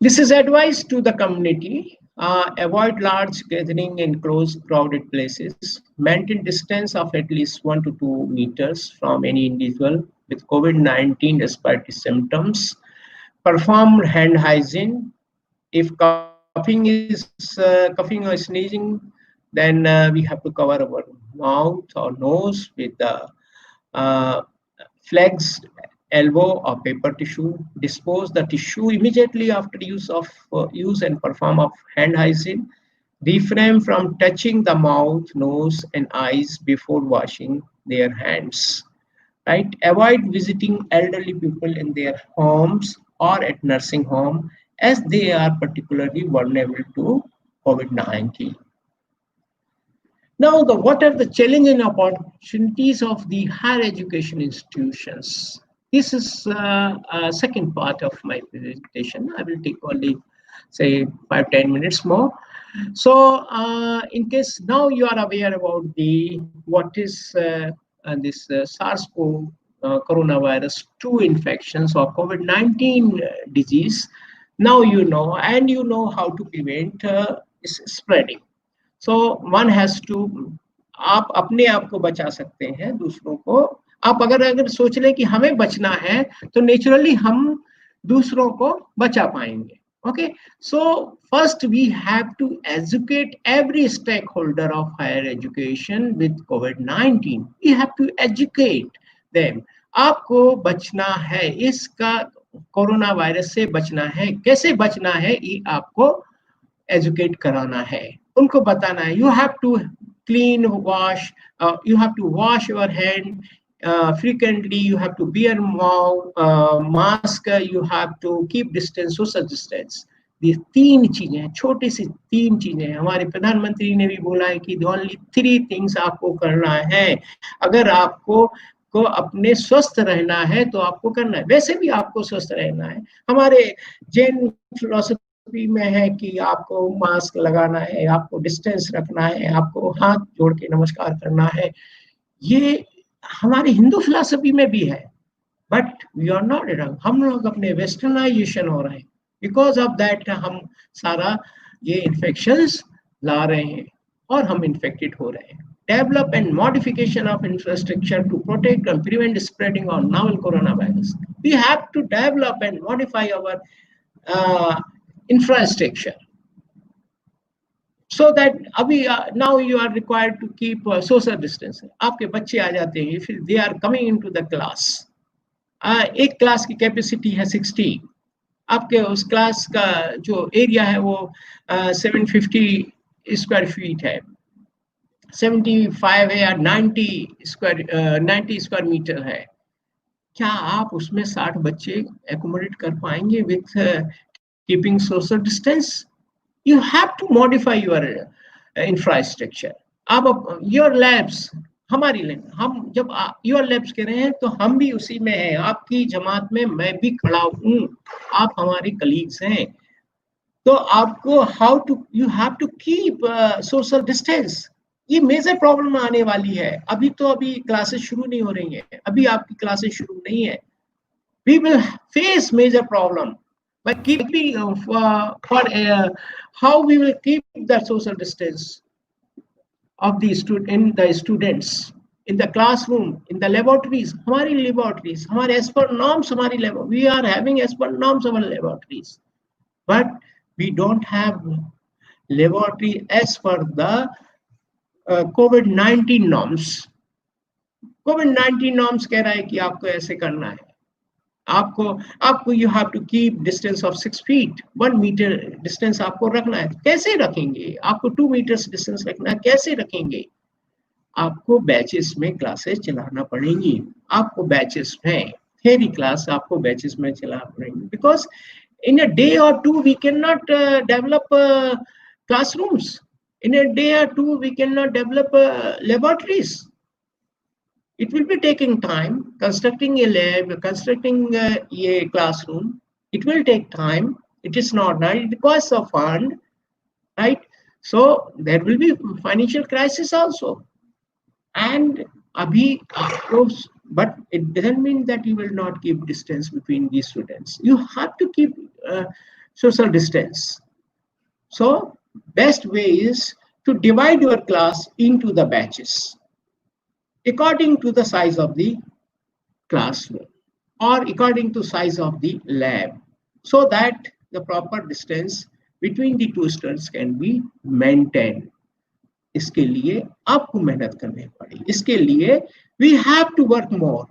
Speaker 1: This is advice to the community. Avoid large gathering in close crowded places. Maintain distance of at least 1 to 2 meters from any individual with COVID-19 respiratory symptoms. Perform hand hygiene. If coughing or sneezing, then we have to cover our mouth or nose with the flexed elbow or paper tissue. Dispose the tissue immediately after use and perform of hand hygiene. Refrain from touching the mouth, nose, and eyes before washing their hands. Right? Avoid visiting elderly people in their homes or at nursing home, as they are particularly vulnerable to COVID-19. Now, what are the challenges and opportunities of the higher education institutions? This is a second part of my presentation. I will take only, say, 5-10 minutes more. So, in case now you are aware about what is this SARS-CoV coronavirus 2 infections or COVID-19 disease, now you know, and you know how to prevent spreading. So one has to, आप अपने आप को बचा सकते हैं, दूसरों को आप अगर सोच लें कि हमें बचना है तो नेचुरली हम दूसरों को बचा पाएंगे. Okay, so first we have to educate every stakeholder of higher education with COVID-19. We have to educate them. आपको बचना है, इसका कोरोना वायरस से बचना है, कैसे बचना है ये आपको एजुकेट कराना है, उनको बताना है. You have to clean, wash, you have to wash your hand frequently, you have to wear mask, you have to keep distance, social distance. ये 3 चीजें, छोटी सी 3 चीजें हमारे प्रधानमंत्री ने भी बोला है कि only 3 things आपको करना है. अगर आपको अपने स्वस्थ रहना है तो आपको करना है, वैसे भी आपको स्वस्थ रहना है. हमारे जैन फिलॉसफी में है कि आपको मास्क लगाना है, आपको डिस्टेंस रखना है, आपको हाथ जोड़ के नमस्कार करना है. ये हमारे हिंदू फिलॉसफी में भी है, but we are not wrong. हम लोग अपने वेस्टर्नाइजेशन हो रहे हैं, बिकॉज ऑफ दैट हम सारा ये इन्फेक्शंस ला रहे हैं और हम इन्फेक्टेड हो रहे हैं. Develop and modification of infrastructure to protect and prevent spreading of novel coronavirus. We have to develop and modify our infrastructure so that now you are required to keep social distance. आपके बच्चे आ जाते हैं, if they are coming into the class, एक class की capacity है 60, आपके उस class का जो एरिया है वो 750 स्क्वायर फीट है, 75 है या 90 स्क्वायर मीटर है. क्या आप उसमें 60 बच्चे एकोमोडेट कर पाएंगे with keeping social distance? You have to modify your infrastructure. आप योर लैब्स, हमारी लैब, हम जब योर लैब्स कह रहे हैं तो हम भी उसी में हैं. आपकी जमात में मैं भी खड़ा हूँ, आप हमारे कलीग्स हैं, तो आपको you have to keep social distance. ये मेजर प्रॉब्लम आने वाली है. अभी क्लासेस शुरू नहीं हो रही हैं, अभी आपकी क्लासेस शुरू नहीं है. We will face major problem by keeping how we will keep the social distance of the students in the classroom, in the laboratories. हमारी laboratories, हमारे as per norms, हमारी we are having as per norms our laboratories, but we don't have laboratory as per the COVID-19 norms. COVID-19 norms कह रहा है कि आपको ऐसे करना है, आपको you have to keep distance of 6 feet, 1 meter distance आपको रखना है. कैसे रखेंगे? आपको 2 meters distance रखना है, कैसे रखेंगे? आपको बैचेस में क्लासेस चलाना पड़ेंगी, आपको बैचेस में थ्योरी क्लास आपको बैचेस में चलाना पड़ेंगी, because in a day or two we cannot develop classrooms. In a day or two we cannot develop laboratories. It will be taking time constructing a lab, constructing a classroom. It will take time. It is not right. It requires a fund, right? So there will be financial crisis also. And abhi of course, but it doesn't mean that you will not keep distance between these students. You have to keep social distance. So best way is to divide your class into the batches according to the size of the classroom or according to size of the lab, so that the proper distance between the two students can be maintained. इसके लिए आपको मेहनत करनी पड़ेगी, इसके लिए we have to work more.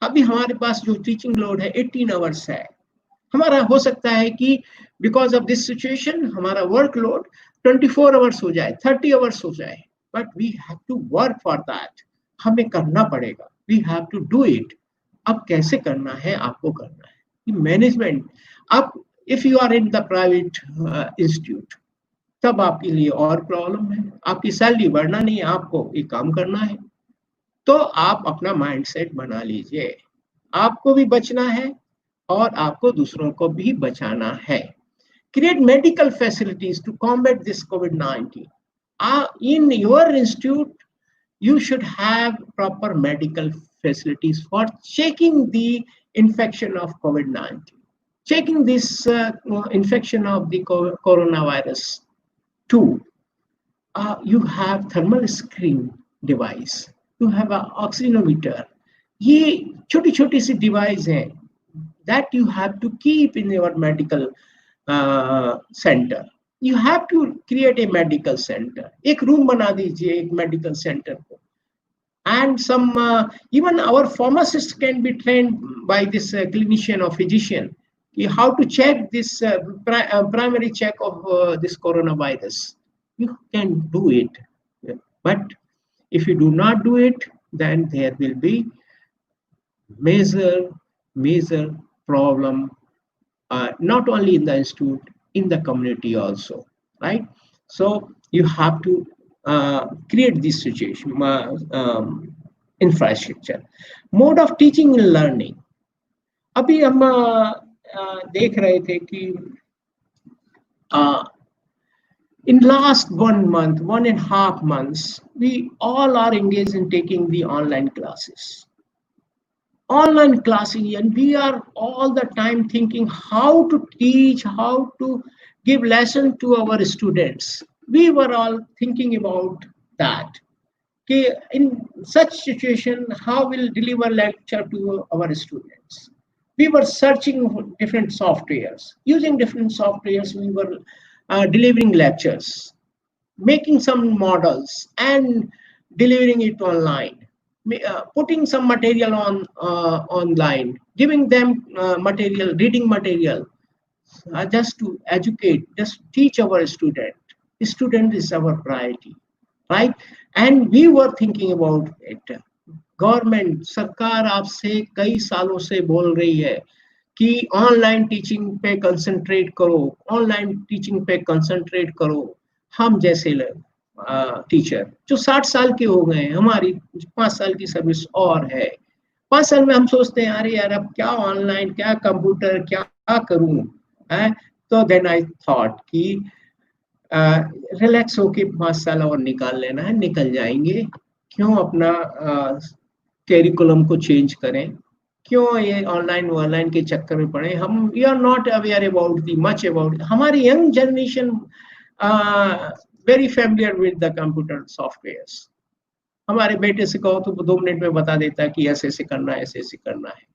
Speaker 1: अभी हमारे पास जो टीचिंग लोड है 18 आवर्स है. हमारा हो सकता है कि बिकॉज ऑफ दिस सिचुएशन हमारा वर्कलोड 24 आवर्स हो जाए, 30 आवर्स हो जाए, but we have to work for that. हमें करना पड़ेगा, we have to do it. अब कैसे करना है, आपको करना है मैनेजमेंट. अब if you are in the private institute तब आपके लिए और प्रॉब्लम है, आपकी सैलरी बढ़ना नहीं है, आपको एक काम करना है. तो आप अपना माइंडसेट बना लीजिए, आपको भी बचना है और आपको दूसरों को भी बचाना है. Create medical facilities to combat this COVID-19. In your institute, you should have proper medical facilities for checking the infection of COVID-19, checking this infection of the coronavirus. Two, you have thermal screen device, you have an oxygenometer. ये छोटी छोटी सी device हैं that you have to keep in your medical center. You have to create a medical center. एक room बना दीजिए एक medical center को. And some even our pharmacist can be trained by this clinician or physician how to check this primary check of this coronavirus. You can do it, but if you do not do it, then there will be major problem, not only in the institute, in the community also, right? So you have to create this situation, infrastructure. Mode of teaching and learning. अभी हम देख रहे थे कि in last 1 month, 1.5 months, we all are engaged in taking the online classes. Online classing, and we are all the time thinking how to teach, how to give lesson to our students. We were all thinking about that. Okay, in such situation, how will deliver lecture to our students? We were searching different softwares. Using different softwares, we were delivering lectures, making some models and delivering it online, putting some material on online, giving them material, reading material, just to educate, just teach our student. The student is our priority, right? And we were thinking about it. Government सरकार आपसे कई सालों से बोल रही है कि online teaching पे कंसंट्रेट करो, ऑनलाइन टीचिंग पे कंसंट्रेट करो. हम जैसे टीचर जो 60 साल के हो गए, हमारी 5 साल की सर्विस और है, 5 साल में हम सोचते हैं अरे यार अब क्या ऑनलाइन, क्या कंप्यूटर, क्या करूं. तो देन आई थॉट कि रिलैक्स होके 5 साल और निकाल लेना है, निकल जाएंगे. क्यों अपना कैरिकुलम को चेंज करें, क्यों ये ऑनलाइन के चक्कर में पड़े. हम we are not aware about the much about. हमारी young generation very familiar with the computer softwares. हमारे बेटे से कहो तो 2 मिनट में बता देता है कि ऐसे ऐसे करना है, ऐसे ऐसे करना है.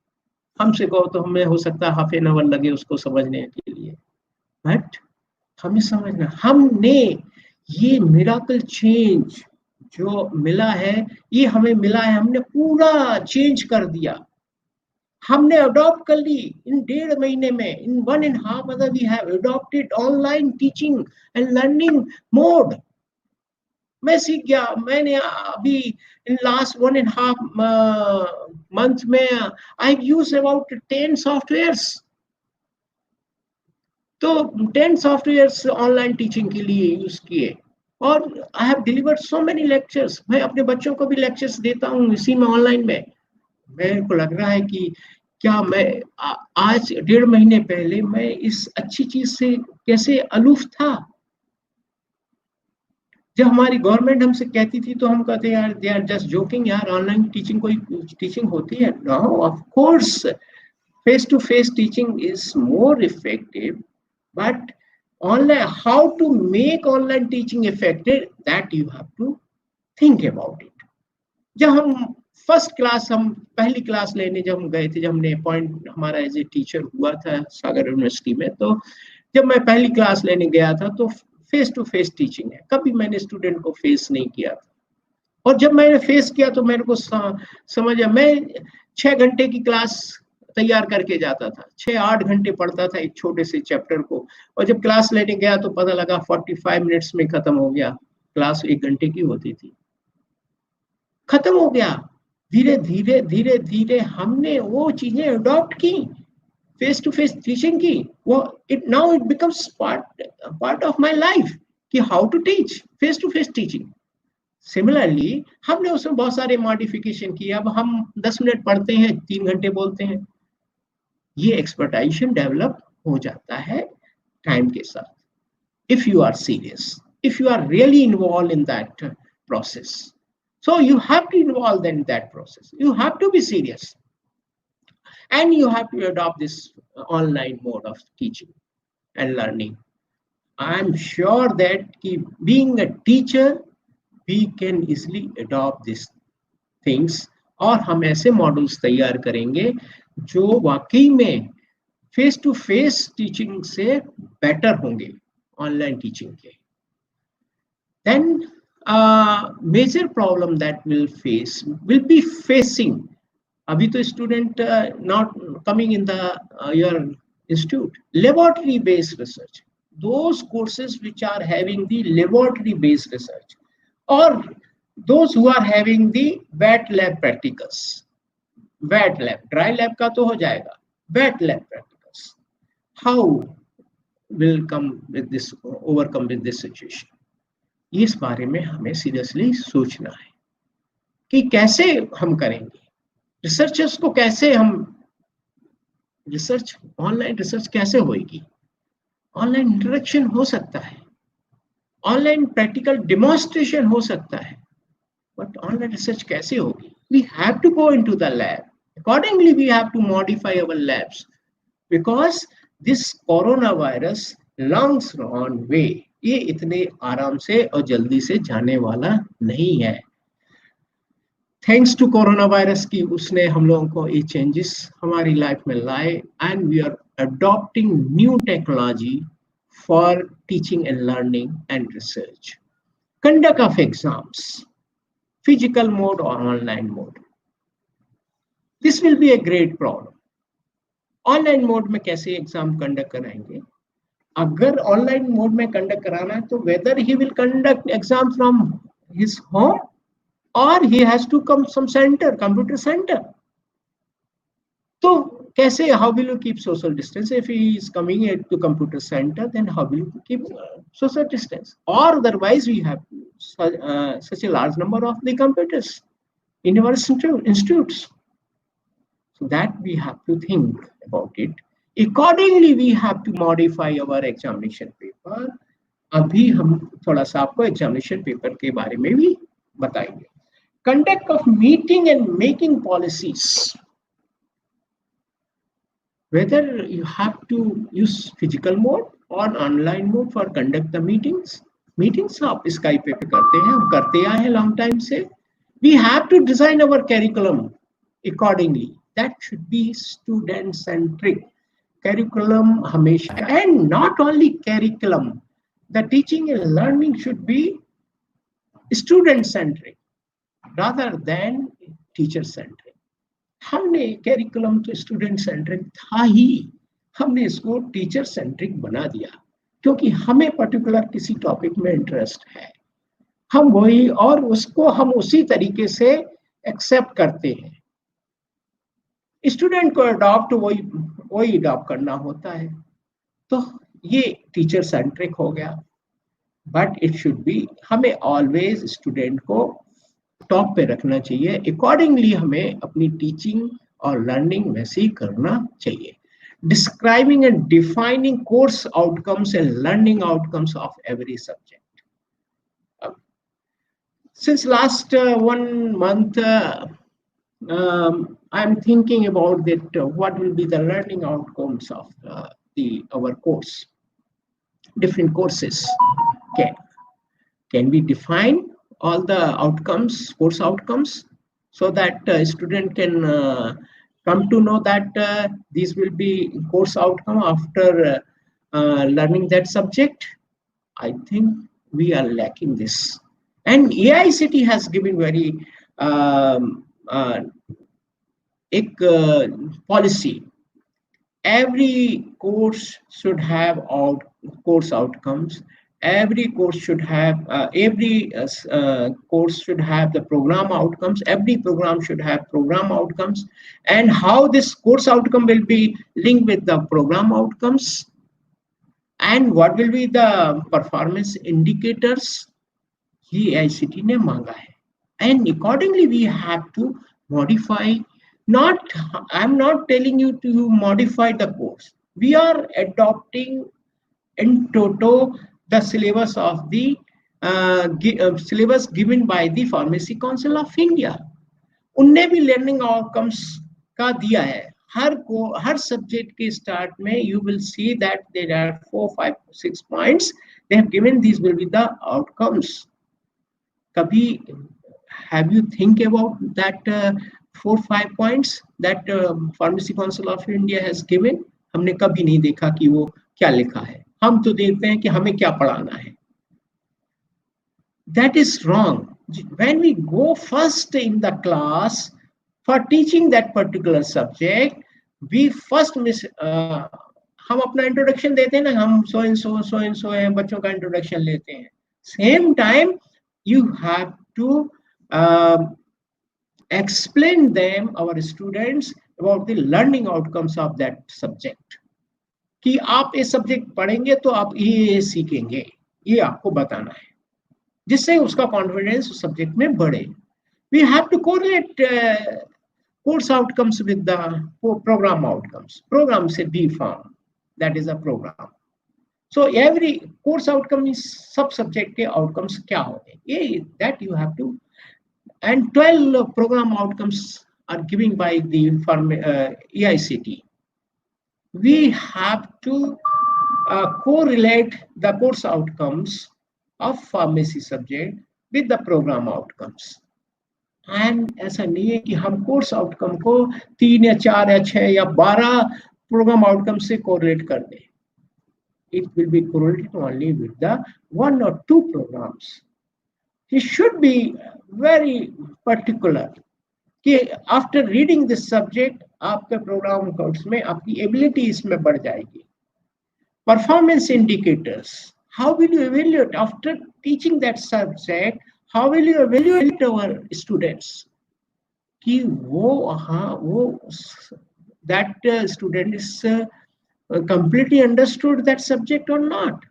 Speaker 1: हमसे कहो तो हमें हो सकता है हाफ एन आवर लगे उसको समझने के लिए. बट हमें समझना, हमने ये मिराकल चेंज जो मिला है, ये हमें मिला है, हमने पूरा चेंज कर दिया, हमने अडॉप्ट कर ली इन 1.5 महीने में. इन 1.5 months we have adopted online teaching and learning mode. मैं सीख गया। मैंने अभी इन लास्ट 1.5 month में आई यूज अबाउट 10 सॉफ्टवेयर्स। तो 10 सॉफ्टवेयर्स ऑनलाइन टीचिंग के लिए यूज किए, और I have delivered so many lectures. मैं अपने बच्चों को भी लेक्चर्स देता हूँ इसी में, ऑनलाइन में। मेरे को लग रहा है कि क्या मैं आज 1.5 महीने पहले मैं इस अच्छी चीज से कैसे अलूफ था। जब हमारी गवर्नमेंट हमसे कहती थी तो हम कहते यार दे आर जस्ट जोकिंग, यार ऑनलाइन टीचिंग कोई टीचिंग होती है? No, of course face to face teaching is more effective, but online, how to make online teaching effective, that you have to think about it. जब हम first class, हम पहली class लेने जब हम गए थे, जब हमने अपॉइंट हमारा एज ए टीचर हुआ था सागर यूनिवर्सिटी में, तो जब मैं पहली क्लास लेने गया था तो फेस टू फेस टीचिंग है, कभी मैंने स्टूडेंट को फेस नहीं किया था। और जब मैंने फेस किया तो मेरे को समझ आया। मैं 6 घंटे की क्लास तैयार करके जाता था, 6-8 घंटे पढ़ता था एक छोटे से चैप्टर को, और जब क्लास लेने गया तो पता लगा 45 मिनट्स में खत्म हो गया। क्लास 1 घंटे की होती थी, खत्म हो गया। धीरे धीरे धीरे धीरे हमने वो चीजें अडॉप्ट की, फेस टू फेस टीचिंग की। वो it now it becomes part of my life कि how to teach face to face teaching. Similarly हमने उसमें बहुत सारे मॉडिफिकेशन किए। अब हम 10 मिनट पढ़ते हैं, 3 घंटे बोलते हैं। ये एक्सपर्टाइजेशन डेवलप हो जाता है टाइम के साथ, if you are serious, if you are really involved in that process. So you have to involve in that process, you have to be serious, and you have to adopt this online mode of teaching and learning. I'm sure that being a teacher, we can easily adopt these things, और हम ऐसे models तैयार करेंगे जो वाकई में face to face teaching से better होंगे ऑनलाइन टीचिंग के। Then major problem that will be facing, अभी तो student not coming in the your institute, laboratory based research, those courses which are having the laboratory based research, or those who are having the wet lab practicals. wet lab, dry lab का तो हो जाएगा, wet lab practicals, how will come with this, overcome with this situation? इस बारे में हमें seriously सोचना है कि कैसे हम करेंगे रिसर्चर्स को, कैसे हम रिसर्च, ऑनलाइन रिसर्च कैसे होगी। ऑनलाइन इंटरेक्शन हो सकता है, ऑनलाइन प्रैक्टिकल डेमोन्स्ट्रेशन हो सकता है, बट ऑनलाइन रिसर्च कैसे होगी? We have to go into the lab, accordingly we have to modify our labs, because this corona virus longs on way, ये इतने आराम से और जल्दी से जाने वाला नहीं है। थैंक्स टू कोरोना वायरस की उसने हम लोगों को ये चेंजेस हमारी लाइफ में लाए, and we are adopting new technology for teaching and learning and research. Conduct of exams, physical mode और online mode, this will be a great problem. Online mode में कैसे एग्जाम कंडक्ट कराएंगे? अगर online mode में conduct कराना है तो whether he will conduct exam from his home और he has to come some center, computer center. तो कैसे, how will you keep social distance? If he is coming to computer center, then how will you keep social distance? और otherwise we have such a large number of the computers in our institutes, so that we have to think about it. Accordingly we have to modify our examination paper. अभी हम थोड़ा सा आपको examination paper के बारे में भी बताएंगे। Conduct of meeting and making policies, whether you have to use physical mode or online mode for conduct the meetings आप स्काइप पे करते हैं, हम करते आए हैं लॉन्ग टाइम से। we have to design our curriculum accordingly, that should be student centric curriculum हमेशा, and not only curriculum, the teaching and learning should be student centric rather than teacher centric. हमने curriculum तो student centric था ही, हमने इसको teacher centric बना दिया क्योंकि हमें पर्टिकुलर किसी टॉपिक में इंटरेस्ट है। हम वही और उसको हम उसी तरीके से एक्सेप्ट करते हैं। स्टूडेंट को अडॉप्ट वही वही अडॉप्ट करना होता है। तो ये टीचर सेंट्रिक हो गया, बट इट शुड बी, हमें ऑलवेज स्टूडेंट को टॉप पे रखना चाहिए। अकॉर्डिंगली हमें अपनी टीचिंग और लर्निंग वैसे ही करना चाहिए। Describing and defining course outcomes and learning outcomes of every subject. Since last 1 month, I'm thinking about that. What will be the learning outcomes of our course? Different courses. Can we define all the outcomes, course outcomes, so that student can come to know that these will be course outcome after learning that subject? I think we are lacking this. And AICT has given very policy. Every course should have course outcomes. Every course should have course should have the program outcomes. Every program should have program outcomes, and how this course outcome will be linked with the program outcomes, and what will be the performance indicators. ये ICT ने मांगा है, and accordingly we have to modify. Not, I'm not telling you to modify the course. We are adopting in toto the syllabus of the syllabus given by the Pharmacy Council of India. उनने भी learning outcomes का दिया है. हर subject के start में you will see that there are 4, 5, 6 points they have given. These will be the outcomes. Kabhi have you think about that 4, 5 points that Pharmacy Council of India has given? हमने कभी नहीं देखा कि वो क्या लिखा है. हम तो देखते हैं कि हमें क्या पढ़ाना है. That is wrong. When we go first in the class for teaching that particular subject, we first हम अपना इंट्रोडक्शन देते हैं ना, हम so and so हैं, बच्चों का इंट्रोडक्शन लेते हैं. Same time you have to explain them, our students, about the learning outcomes of that subject. कि आप ये सब्जेक्ट पढ़ेंगे तो आप ये सीखेंगे, ये आपको बताना है, जिससे उसका कॉन्फिडेंस उस सब्जेक्ट में बढ़े. We have to correlate course outcomes with the program outcomes. Program से B form, that is a program. So every course outcome is sub subject के outcomes क्या होंगे, ये that you have to. And 12 program outcomes are given by the EICT. We have to correlate the course outcomes of pharmacy subject with the program outcomes. And ऐसा नहीं है कि हम course outcome को 3 या 4 या 6 या 12 program outcomes से correlate कर दें. It will be correlated only with the 1 or 2 programs. He should be very particular कि after reading this subject आपके program course में आपकी ability इसमें बढ़ जाएगी. Performance indicators. How will you evaluate after teaching that subject? How will you evaluate our students? कि वो that student is completely understood that subject or not.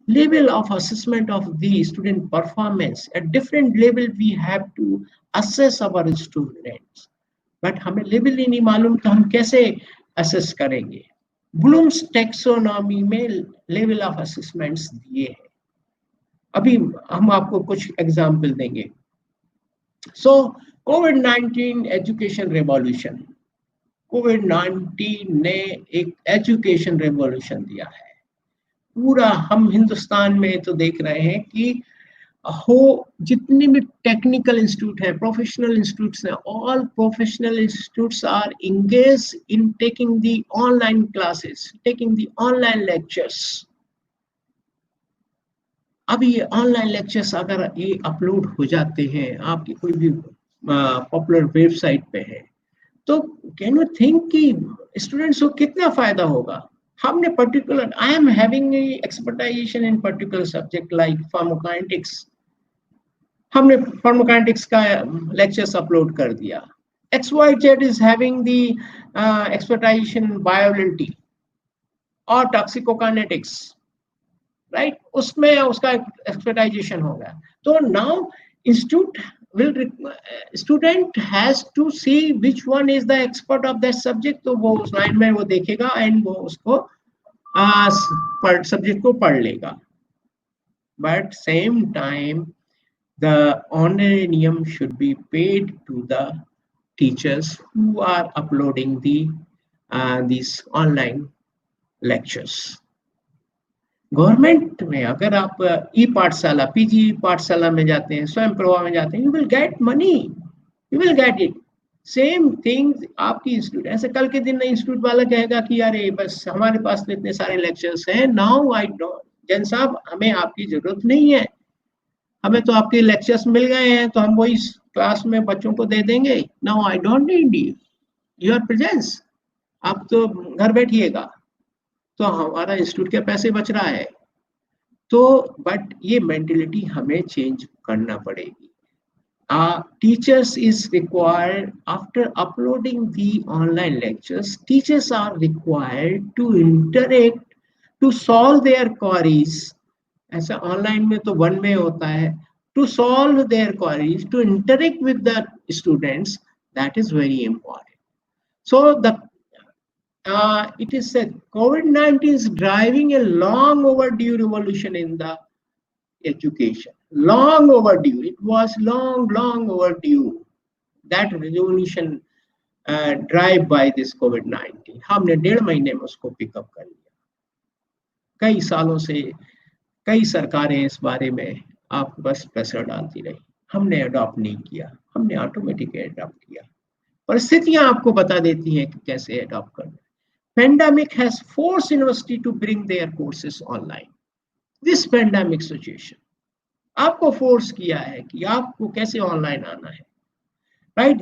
Speaker 1: Level of assessment of the student performance, at different level we have to assess our students, but हमें level ही नहीं मालूम तो हम कैसे assess करेंगे. Bloom's taxonomy में level of assessments दिए हैं. अभी हम आपको कुछ example देंगे. So COVID-19 education revolution. COVID-19 ने एक education revolution दिया है. पूरा हम हिंदुस्तान में तो देख रहे हैं कि जितनी भी टेक्निकल इंस्टीट्यूट है, प्रोफेशनल इंस्टीट्यूट्स हैं, all professional institutes are engage in taking the online classes, taking the online lectures. अब ये ऑनलाइन लेक्चर्स अगर ये अपलोड हो जाते हैं आपकी कोई भी पॉपुलर वेबसाइट पे है, तो कैन यू थिंक कि स्टूडेंट्स को कितना फायदा होगा. हमने particular, I am having expertise in particular subject like pharmacokinetics. हमने फार्माकोकाइनेटिक्स का लेक्चर्स अपलोड कर दिया. XYZ is having the expertise in bioavailability और toxicokinetics, right? उसमें उसका एक्सपर्टाइजेशन होगा. तो now institute will student has to see which one is the expert of that subject. तो वो उस लाइन में वो देखेगा and वो उसको सब्जेक्ट को पढ़ लेगा. But same time the honorarium should be paid to the teachers who are uploading these online lectures. Government में अगर आप ई पाठशाला पीजी पाठशाला में जाते हैं, स्वयं प्रभा में जाते हैं, you will get money, you will get it. Same thing आपकी इंस्टीट्यूट, ऐसे कल के दिन इंस्टीट्यूट वाला कहेगा कि यार बस हमारे पास तो इतने सारे लेक्चर्स हैं, नाउ आई डोंट, जैन साहब हमें आपकी जरूरत नहीं है, हमें तो आपके लेक्चर्स मिल गए हैं तो हम वही क्लास में बच्चों को दे देंगे. Now I don't need your presence, आप तो घर बैठिएगा, तो हमारा इंस्टीट्यूट के पैसे बच रहा है. तो बट ये मेंटेलिटी हमें चेंज करना पड़ेगी. Teachers is required after uploading the online lectures, teachers are required to interact, to solve their queries. ऐसा ऑनलाइन में तो वन में होता है. To solve their queries, to interact with the students, that is very important. So the it is said COVID-19 is driving a long overdue revolution in the education. Long overdue. It was long overdue. That revolution drive by this COVID-19. हमने 1.5 महीने में उसको pickup कर लिया. कई सालों से कई सरकारें इस बारे में आप बस प्रेशर डालती रही, हमने अडॉप्ट नहीं किया, हमने ऑटोमेटिकली अडॉप्ट किया. परिस्थितियां आपको बता देती हैं कि कैसे अडॉप्ट करना. Pandemic has forced university to bring their courses online. This pandemic situation आपको फोर्स किया है कि आपको कैसे ऑनलाइन आना है, right?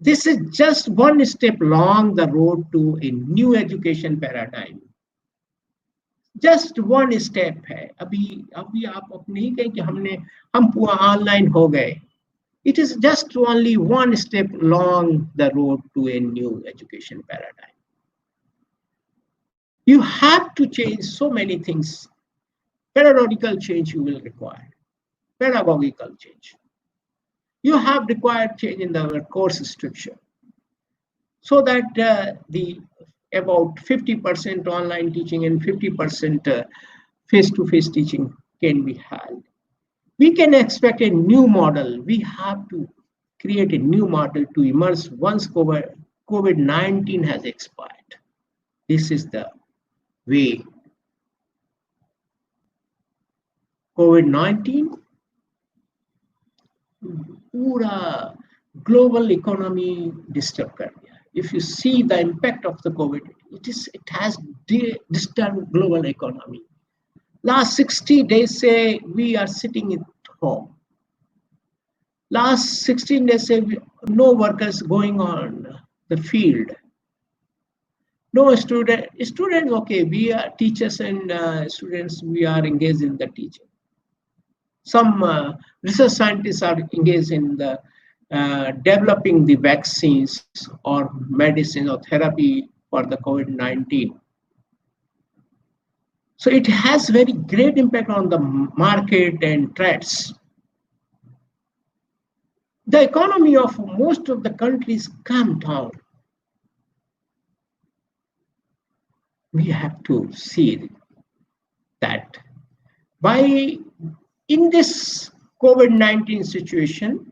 Speaker 1: This is just one step along the road to a new education paradigm. Just one step है. अभी आप अपने ही कहें कि हम पूरा ऑनलाइन हो गए. It is just only one step along the road to a new education paradigm. You have to change so many things. Pedagogical change you will require. Pedagogical change. You have required change in the course structure so that about 50% online teaching and 50% face-to-face teaching can be held. We can expect a new model. We have to create a new model to emerge once COVID-19 has expired. This is the way. COVID-19 पूरा global economy disturb कर दिया. If you see the impact of the COVID, it has disturbed global economy. Last 60 days say we are sitting at home. Last 16 days say no workers going on the field. No students, okay, we are teachers and students, we are engaged in the teaching. Some research scientists are engaged in the developing the vaccines or medicine or therapy for the COVID-19. So it has very great impact on the market and threats. The economy of most of the countries calmed down. We have to see that in this COVID-19 situation,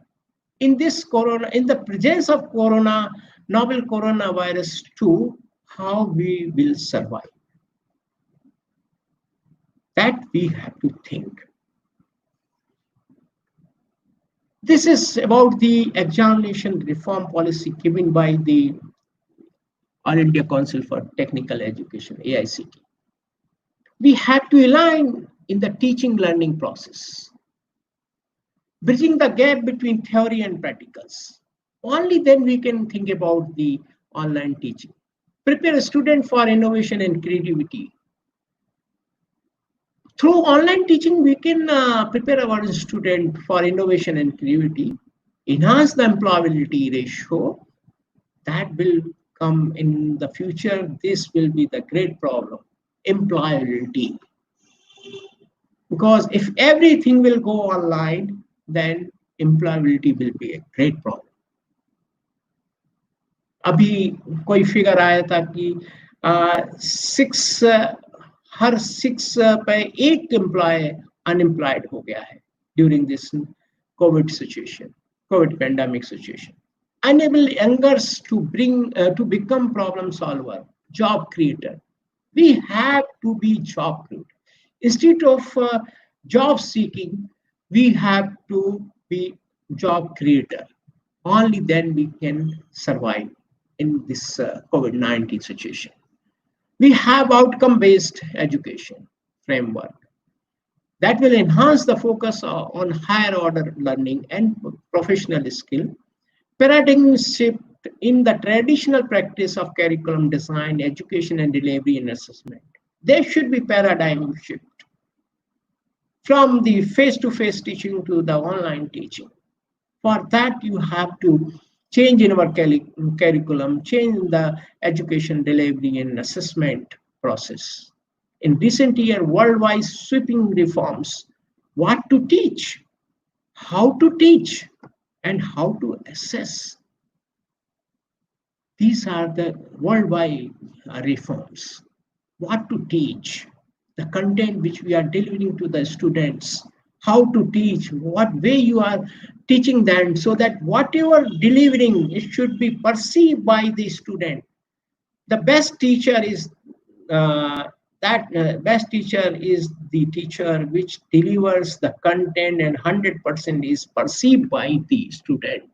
Speaker 1: in the presence of novel coronavirus 2, how we will survive. That we have to think. This is about the examination reform policy given by the All India Council for Technical Education, AICT. We have to align in the teaching learning process, bridging the gap between theory and practicals. Only then we can think about the online teaching. Prepare a student for innovation and creativity. Through online teaching, we can prepare our student for innovation and creativity, enhance the employability ratio. That will come in the future. This will be the great problem, employability. Because if everything will go online, then employability will be a great problem. अभी कोई figure आया था कि हर 6 पे 1 employ unemployed हो गया है during this Covid situation, Covid pandemic situation. Enable youngers to become problem solver, job creator. We have to be job creator. Instead of job seeking, we have to be job creator. Only then we can survive in this COVID-19 situation. We have outcome-based education framework that will enhance the focus on higher order learning and professional skill. Paradigm shift in the traditional practice of curriculum design, education and delivery and assessment. There should be paradigm shift from the face-to-face teaching to the online teaching. For that, you have to change in our curriculum, change the education delivery and assessment process. In recent year, worldwide sweeping reforms, what to teach, how to teach, and how to assess. These are the worldwide reforms. What to teach, the content which we are delivering to the students, how to teach, what way you are teaching them, so that whatever delivering, it should be perceived by the student. The best teacher is best teacher is the teacher which delivers the content and 100% is perceived by the student.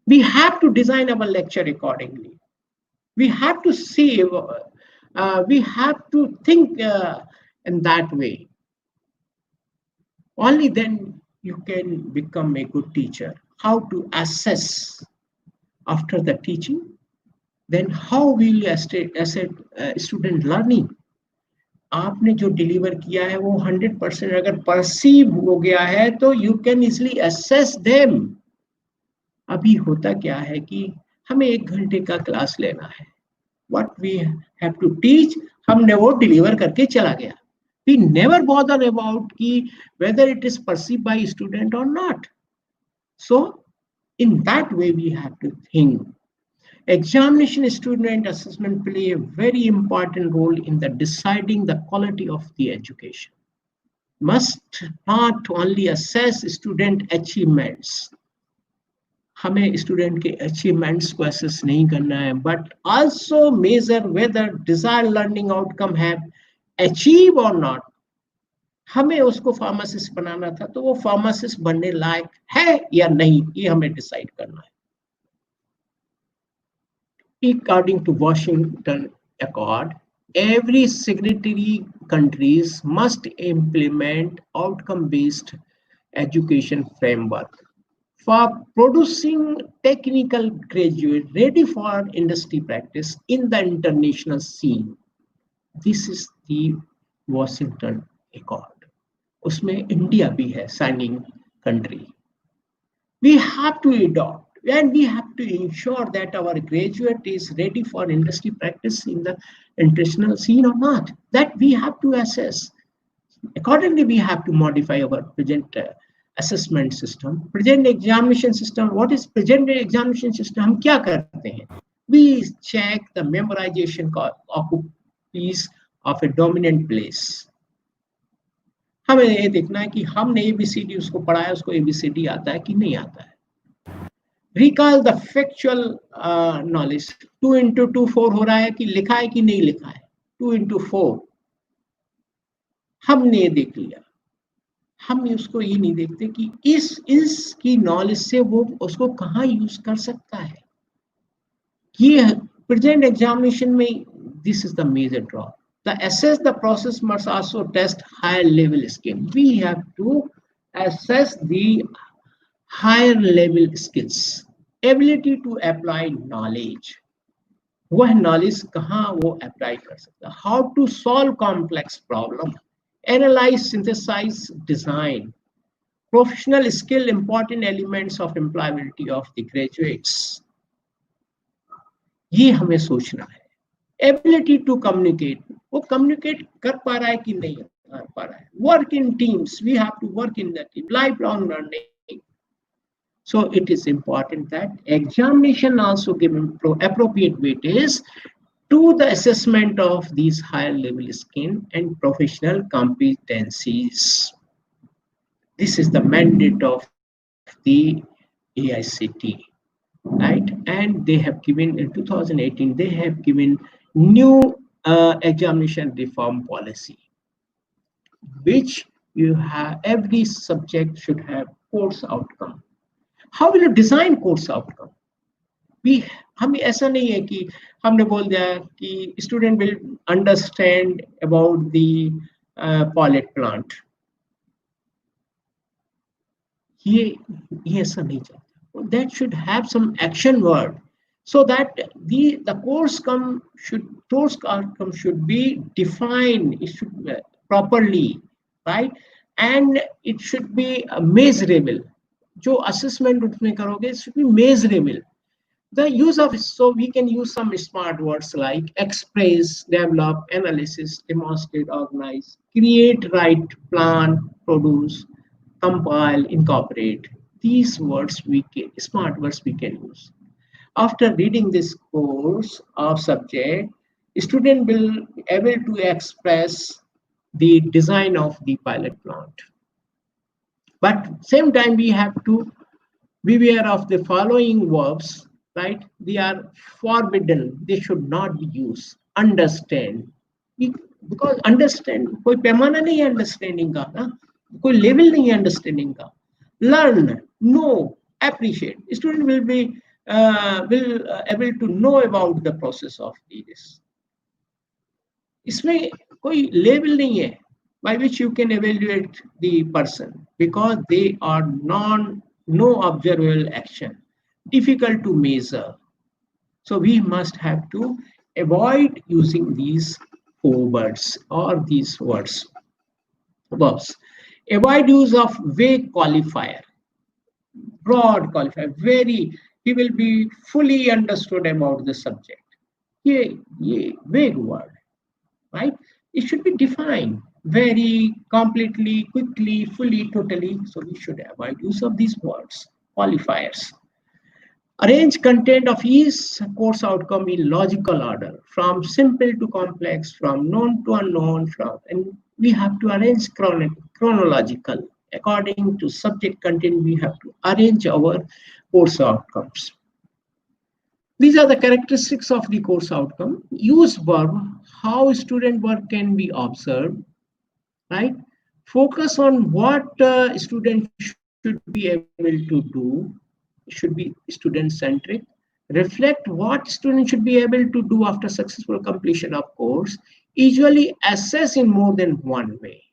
Speaker 1: We have to design our lecture accordingly. We have to see, we have to think in that way. Only then you can become a good teacher. How to assess after the teaching, then how will you assess student learning. आपने जो deliver किया है वो 100% अगर perceive हो गया है तो you can easily assess them. अभी होता क्या है कि हमें 1 घंटे का क्लास लेना है, what we have to teach हमने वो डिलीवर करके चला गया. We never bother about whether it is perceived by student or not. So in that way we have to think. Examination student assessment play a very important role in the deciding the quality of the education. Must not only assess student achievements. हमें student के achievements को assess नहीं करना है, but also measure whether desired learning outcome have achieve और not. हमें उसको pharmacist बनाना था तो वो फार्मासिस्ट बनने लायक है या नहीं, ये हमें डिसाइड करना है. According to Washington Accord, every signatory countries must implement outcome-based education framework for producing technical graduates ready for industry practice in the international scene. This is the Washington Accord. उसमें India भी है signing country. We have to adopt and we have to ensure that our graduate is ready for industry practice in the international scene or not. That we have to assess. Accordingly, we have to modify our present assessment system. Present examination system. What is present examination system? हम क्या करते हैं? We check the memorization of a piece of a dominant place. हमें ये देखना है कि हमने ABCD उसको पढ़ा है, उसको ABCD आता है कि नहीं आता है. Recall the factual knowledge. 2 into 2 4 हो रहा है कि लिखा है कि नहीं लिखा है. 2 into 4 हमने ये देख लिया. हम उसको ये नहीं देखते कि इसकी नॉलेज से वो उसको कहाँ यूज कर सकता है. ये प्रेजेंट एग्जामिनेशन में this is the major draw. The assess the process must also test higher level skill. We have to assess the higher level skills, ability to apply knowledge. वह नॉलेज कहाँ वो apply कर सकता है, how to solve complex problem, analyse, synthesise, design, professional skill, important elements of employability of the graduates, ये हमें सोचना है। एबिलिटी टू कम्युनिकेट, वो कम्युनिकेट कर पा रहा है कि नहीं कर पा रहा है। Work in teams, we have to work in the team, life long learning. So it is important that examination also given appropriate weightage to the assessment of these higher level skill and professional competencies. This is the mandate of the AICT, right? And they have given in 2018, they have given new examination reform policy, which you have, every subject should have course outcome. How will you design course outcome? भी हम ऐसा नहीं है कि हमने बोल दिया कि student will understand about the pilot plant, ये ऐसा नहीं चाहता. That should have some action word so that the course outcome should be defined, it should be properly, right? And it should be measurable. जो assessment उसमें करोगे, it should be measurable. The use of, so we can use some smart words like express, develop, analysis, demonstrate, organize, create, write, plan, produce, compile, incorporate. These words smart words we can use. After reading this course of subject, student will be able to express the design of the pilot plant. But same time we have to beware of the following verbs, right? They are forbidden, they should not be used. Understand, because understand कोई पैमाना नहीं है understanding का ना, कोई level नहीं है understanding का. Learn, know, appreciate. Student will be able to know about the process of this. इसमें कोई level नहीं है by which you can evaluate the person, because they are no observable action, difficult to measure. So we must have to avoid using these four words or these verbs. Avoid use of vague qualifier, broad qualifier, very, he will be fully understood about the subject. ये vague word, right? It should be defined very completely, quickly, fully, totally. So we should avoid use of these words, qualifiers. Arrange content of each course outcome in logical order, from simple to complex, from known to unknown, and we have to arrange chronological. According to subject content, we have to arrange our course outcomes. These are the characteristics of the course outcome. Use verb, how student work can be observed, right? Focus on what student should be able to do. It should be student centric. Reflect what student should be able to do after successful completion of course. Usually assess in more than one way.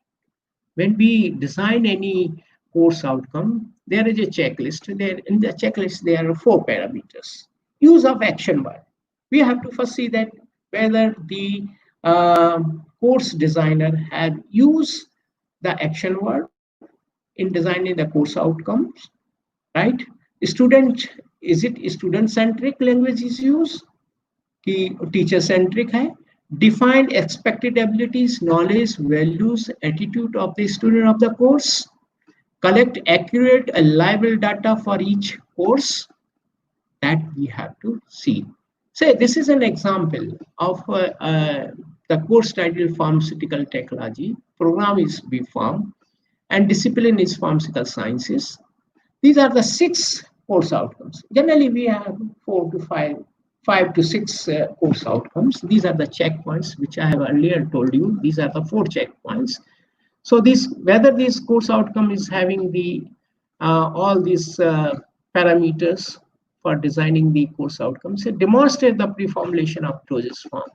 Speaker 1: When we design any course outcome, there is a checklist. There in the checklist there are 4 parameters. Use of action word. We have to first see that whether the course designer had used the action word in designing the course outcomes, right? Student, is it student centric language is used, कि teacher centric है? Define expected abilities, knowledge, values, attitude of the student of the course. Collect accurate and reliable data for each course. That we have to see. Say this is an example of the course title Pharmaceutical Technology. Program is B.Pharm and discipline is Pharmaceutical Sciences. These are the 6 course outcomes. Generally, we have 5 to 6 course outcomes. These are the checkpoints which I have earlier told you. These are the 4 checkpoints. So whether this course outcome is having the all these parameters for designing the course outcomes. So demonstrate the pre-formulation of dosage form.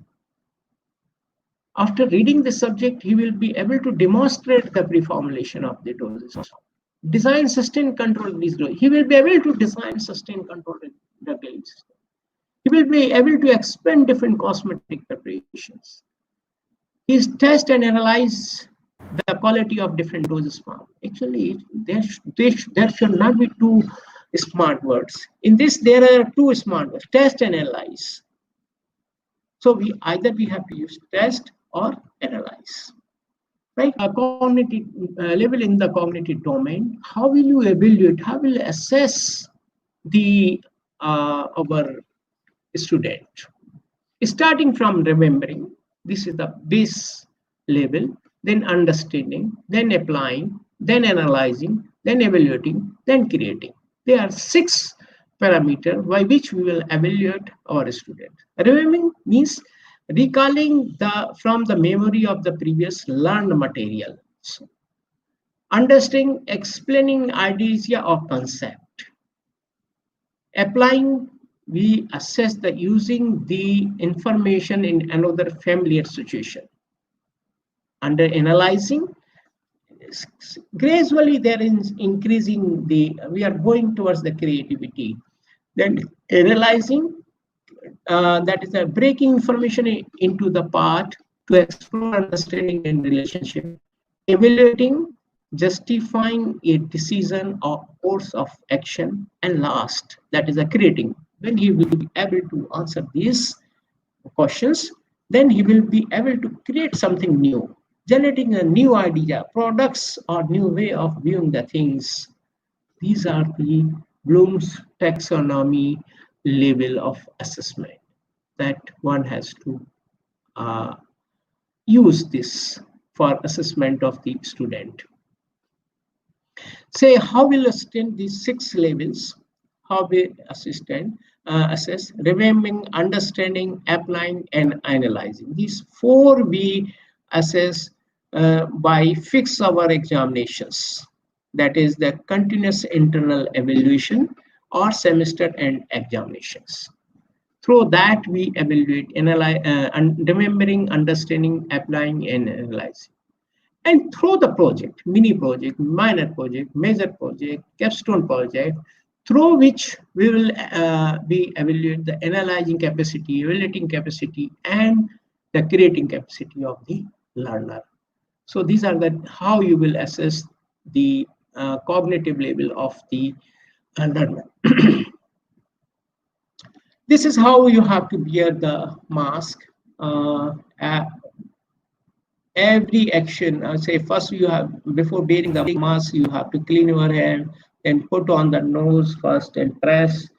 Speaker 1: After reading the subject, he will be able to demonstrate the pre-formulation of the dosage form. Design sustained control of these doses. He will be able to design sustained control in the dosage. He will be able to explain different cosmetic preparations. He test and analyze the quality of different doses form. Actually, there should not be two smart words. In this, there are two smart words: test and analyze. So we have to use test or analyze. Right? A cognitive level in the cognitive domain. How will you evaluate? How will you assess the our student? Starting from remembering, this is the base level, then understanding, then applying, then analyzing, then evaluating, then creating. There are 6 parameters by which we will evaluate our student. Remembering means recalling from the memory of the previous learned material. So, understanding, explaining idea or concept. Applying, we assess the using the information in another familiar situation. Under analyzing, gradually there is increasing we are going towards the creativity. Then analyzing, that is breaking information into the part to explore understanding and relationship. Evaluating, justifying a decision or course of action. And last, that is creating. When he will be able to answer these questions, then he will be able to create something new, generating a new idea, products, or new way of viewing the things. These are the Bloom's taxonomy level of assessment that one has to use this for assessment of the student. Say, how will assistant these 6 levels? How will assistant assess remembering, understanding, applying, and analyzing? These 4 we assess by fix our examinations. That is the continuous internal evaluation or semester end examinations. Through that, we evaluate, analyze, remembering, understanding, applying, and analyzing. And through the project, mini project, minor project, major project, capstone project, through which we will we evaluate the analyzing capacity, evaluating capacity, and the creating capacity of the learner. So these are how you will assess the cognitive level of the learner. This is how you have to wear the mask. Every action, say first you have, before wearing the mask, you have to clean your hand, then put on the nose first and press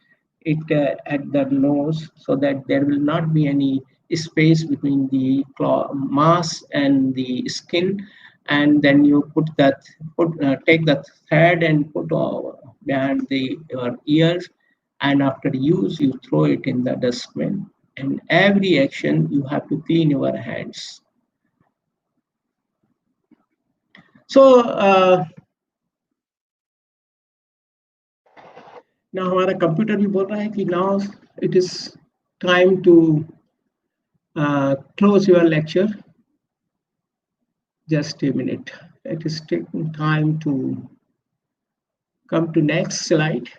Speaker 1: it at the nose so that there will not be any space between the mask and the skin. And then you take that thread and put behind your ears, and after use you throw it in the dustbin. And every action you have to clean your hands. So now हमारा computer भी बोल रहा है कि now it is time to close your lecture. Just a minute. It is taking time to come to next slide.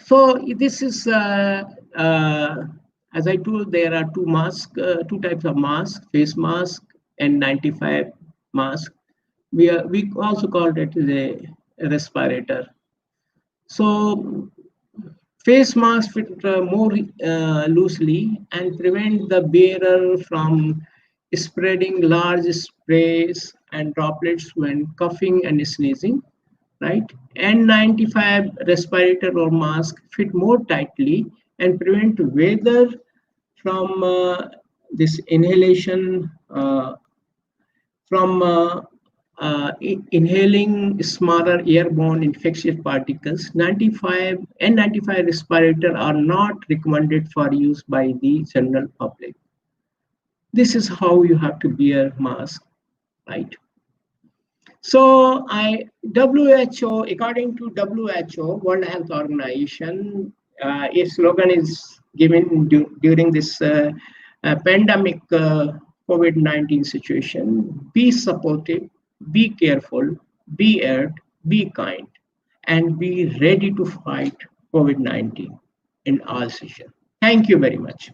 Speaker 1: So this is as I told, there are 2 masks, 2 types of mask: face mask and 95 mask. We also called it a respirator. So face mask fit more loosely and prevent the bearer from spreading large sprays and droplets when coughing and sneezing, right? N95 respirator or mask fit more tightly and prevent weather from this inhalation, from inhaling smaller airborne infectious particles. N95 respirator are not recommended for use by the general public. This is how you have to wear mask, right? So WHO, according to WHO, World Health Organization, a slogan is given during this pandemic COVID-19 situation: be supportive, be careful, be alert, be kind, and be ready to fight COVID-19 in our session. Thank you very much.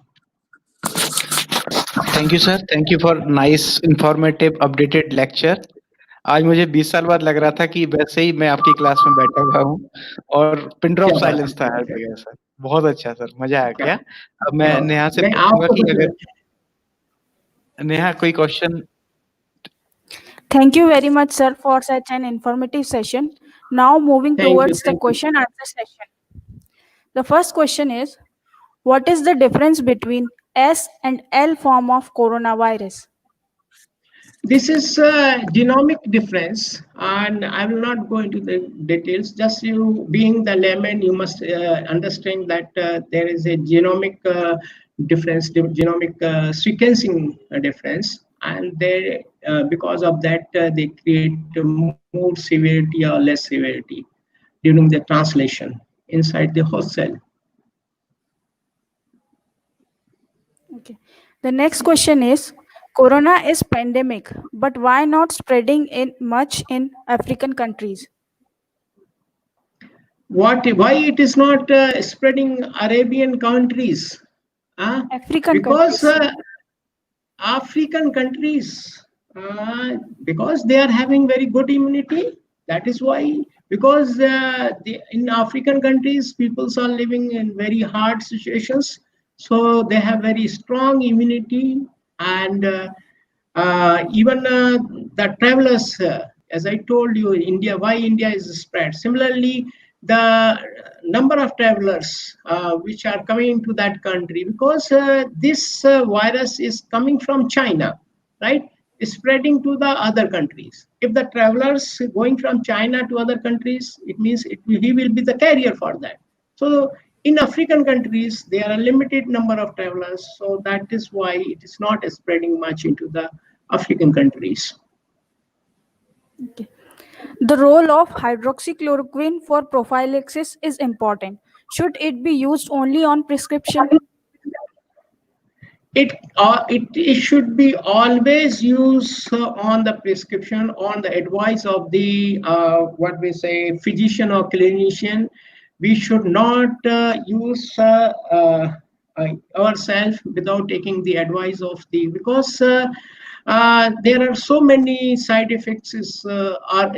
Speaker 3: Thank you sir, thank you for nice informative updated lecture. आज मुझे 20 साल बाद लग रहा था कि वैसे ही मैं आपकी क्लास में बैठा हुआ हूँ और पिन ड्रॉप
Speaker 1: क्या बात
Speaker 3: साइलेंस था हर
Speaker 1: है,
Speaker 3: जगह सर। बहुत अच्छा सर, मजा आ
Speaker 1: क्या
Speaker 3: गया। अब मैं
Speaker 1: क्या
Speaker 3: नेहा से
Speaker 1: मैं
Speaker 3: पूछूंगा
Speaker 1: आपको
Speaker 3: कि अगर नेहा कोई question.
Speaker 2: Thank you very much, sir, for such an informative session. Now, moving towards the
Speaker 1: thank you
Speaker 2: question answer session. The first question is, what is the difference between S and L form of coronavirus?
Speaker 1: This is a genomic difference, and I will not go into the details. Just you being the layman, you must understand that there is a genomic difference, genomic sequencing difference, and they because of that they create more severity or less severity during the translation inside the host cell.
Speaker 2: Okay. The next question is, corona is pandemic, but why not spreading in much in African countries?
Speaker 1: Why it is not spreading Arabian countries? Huh?
Speaker 2: African
Speaker 1: Because
Speaker 2: countries.
Speaker 1: African countries, because they are having very good immunity. That is why, because in African countries, people are living in very hard situations, so they have very strong immunity, and even the travelers, as I told you, India, why India is spread. Similarly, the number of travelers which are coming to that country, because this virus is coming from China, right? Is spreading to the other countries. If the travelers going from China to other countries, it means he will be the carrier for that. So in African countries, there are a limited number of travelers, so that is why it is not spreading much into the African countries.
Speaker 2: Okay. The role of hydroxychloroquine for prophylaxis is important. Should it be used only on prescription?
Speaker 1: It should be always used on the prescription, on the advice of the what we say physician or clinician. We should not use ourselves without taking the advice of the, because there are so many side effects are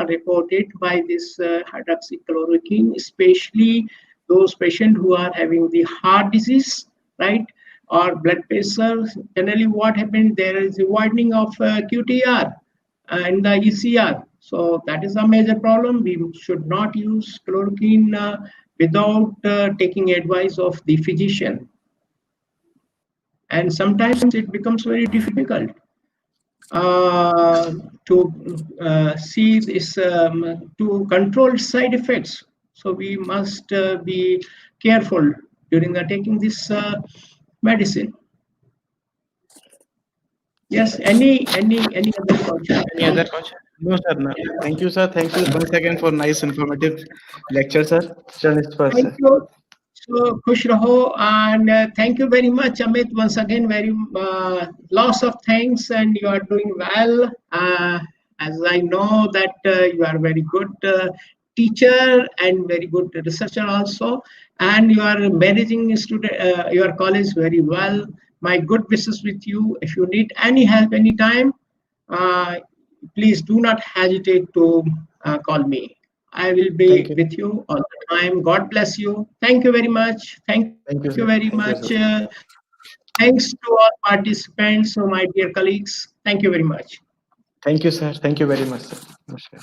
Speaker 1: reported by this hydroxychloroquine, especially those patients who are having the heart disease, right, or blood pressure. Generally, what happens, there is a widening of QTR and the ECR. So that is a major problem. We should not use chloroquine without taking advice of the physician. And sometimes it becomes very difficult to see this, to control side effects. So we must be careful during taking this medicine. Yes. Any other question?
Speaker 3: Any other question? No, sir. No. Thank you, sir. Thank you once again for nice informative lecture, sir. Journalist first,
Speaker 1: Thank
Speaker 3: sir.
Speaker 1: you. So Khush Raho, and thank you very much, Amit. Once again, very lots of thanks, and you are doing well. As I know that you are very good teacher and very good researcher also, and you are managing your college very well. My good wishes with you. If you need any help anytime, uh, please do not hesitate to call me. I will
Speaker 3: Thank
Speaker 1: be
Speaker 3: you.
Speaker 1: with you all the time. God bless you. Thank you very much. Thank you
Speaker 3: Thank you,
Speaker 1: very
Speaker 3: sir.
Speaker 1: much.
Speaker 3: Thank you, sir.
Speaker 1: Thanks to all participants, so my dear colleagues. Thank you very much.
Speaker 3: Thank you, sir. Thank you very much, sir. Namaskar.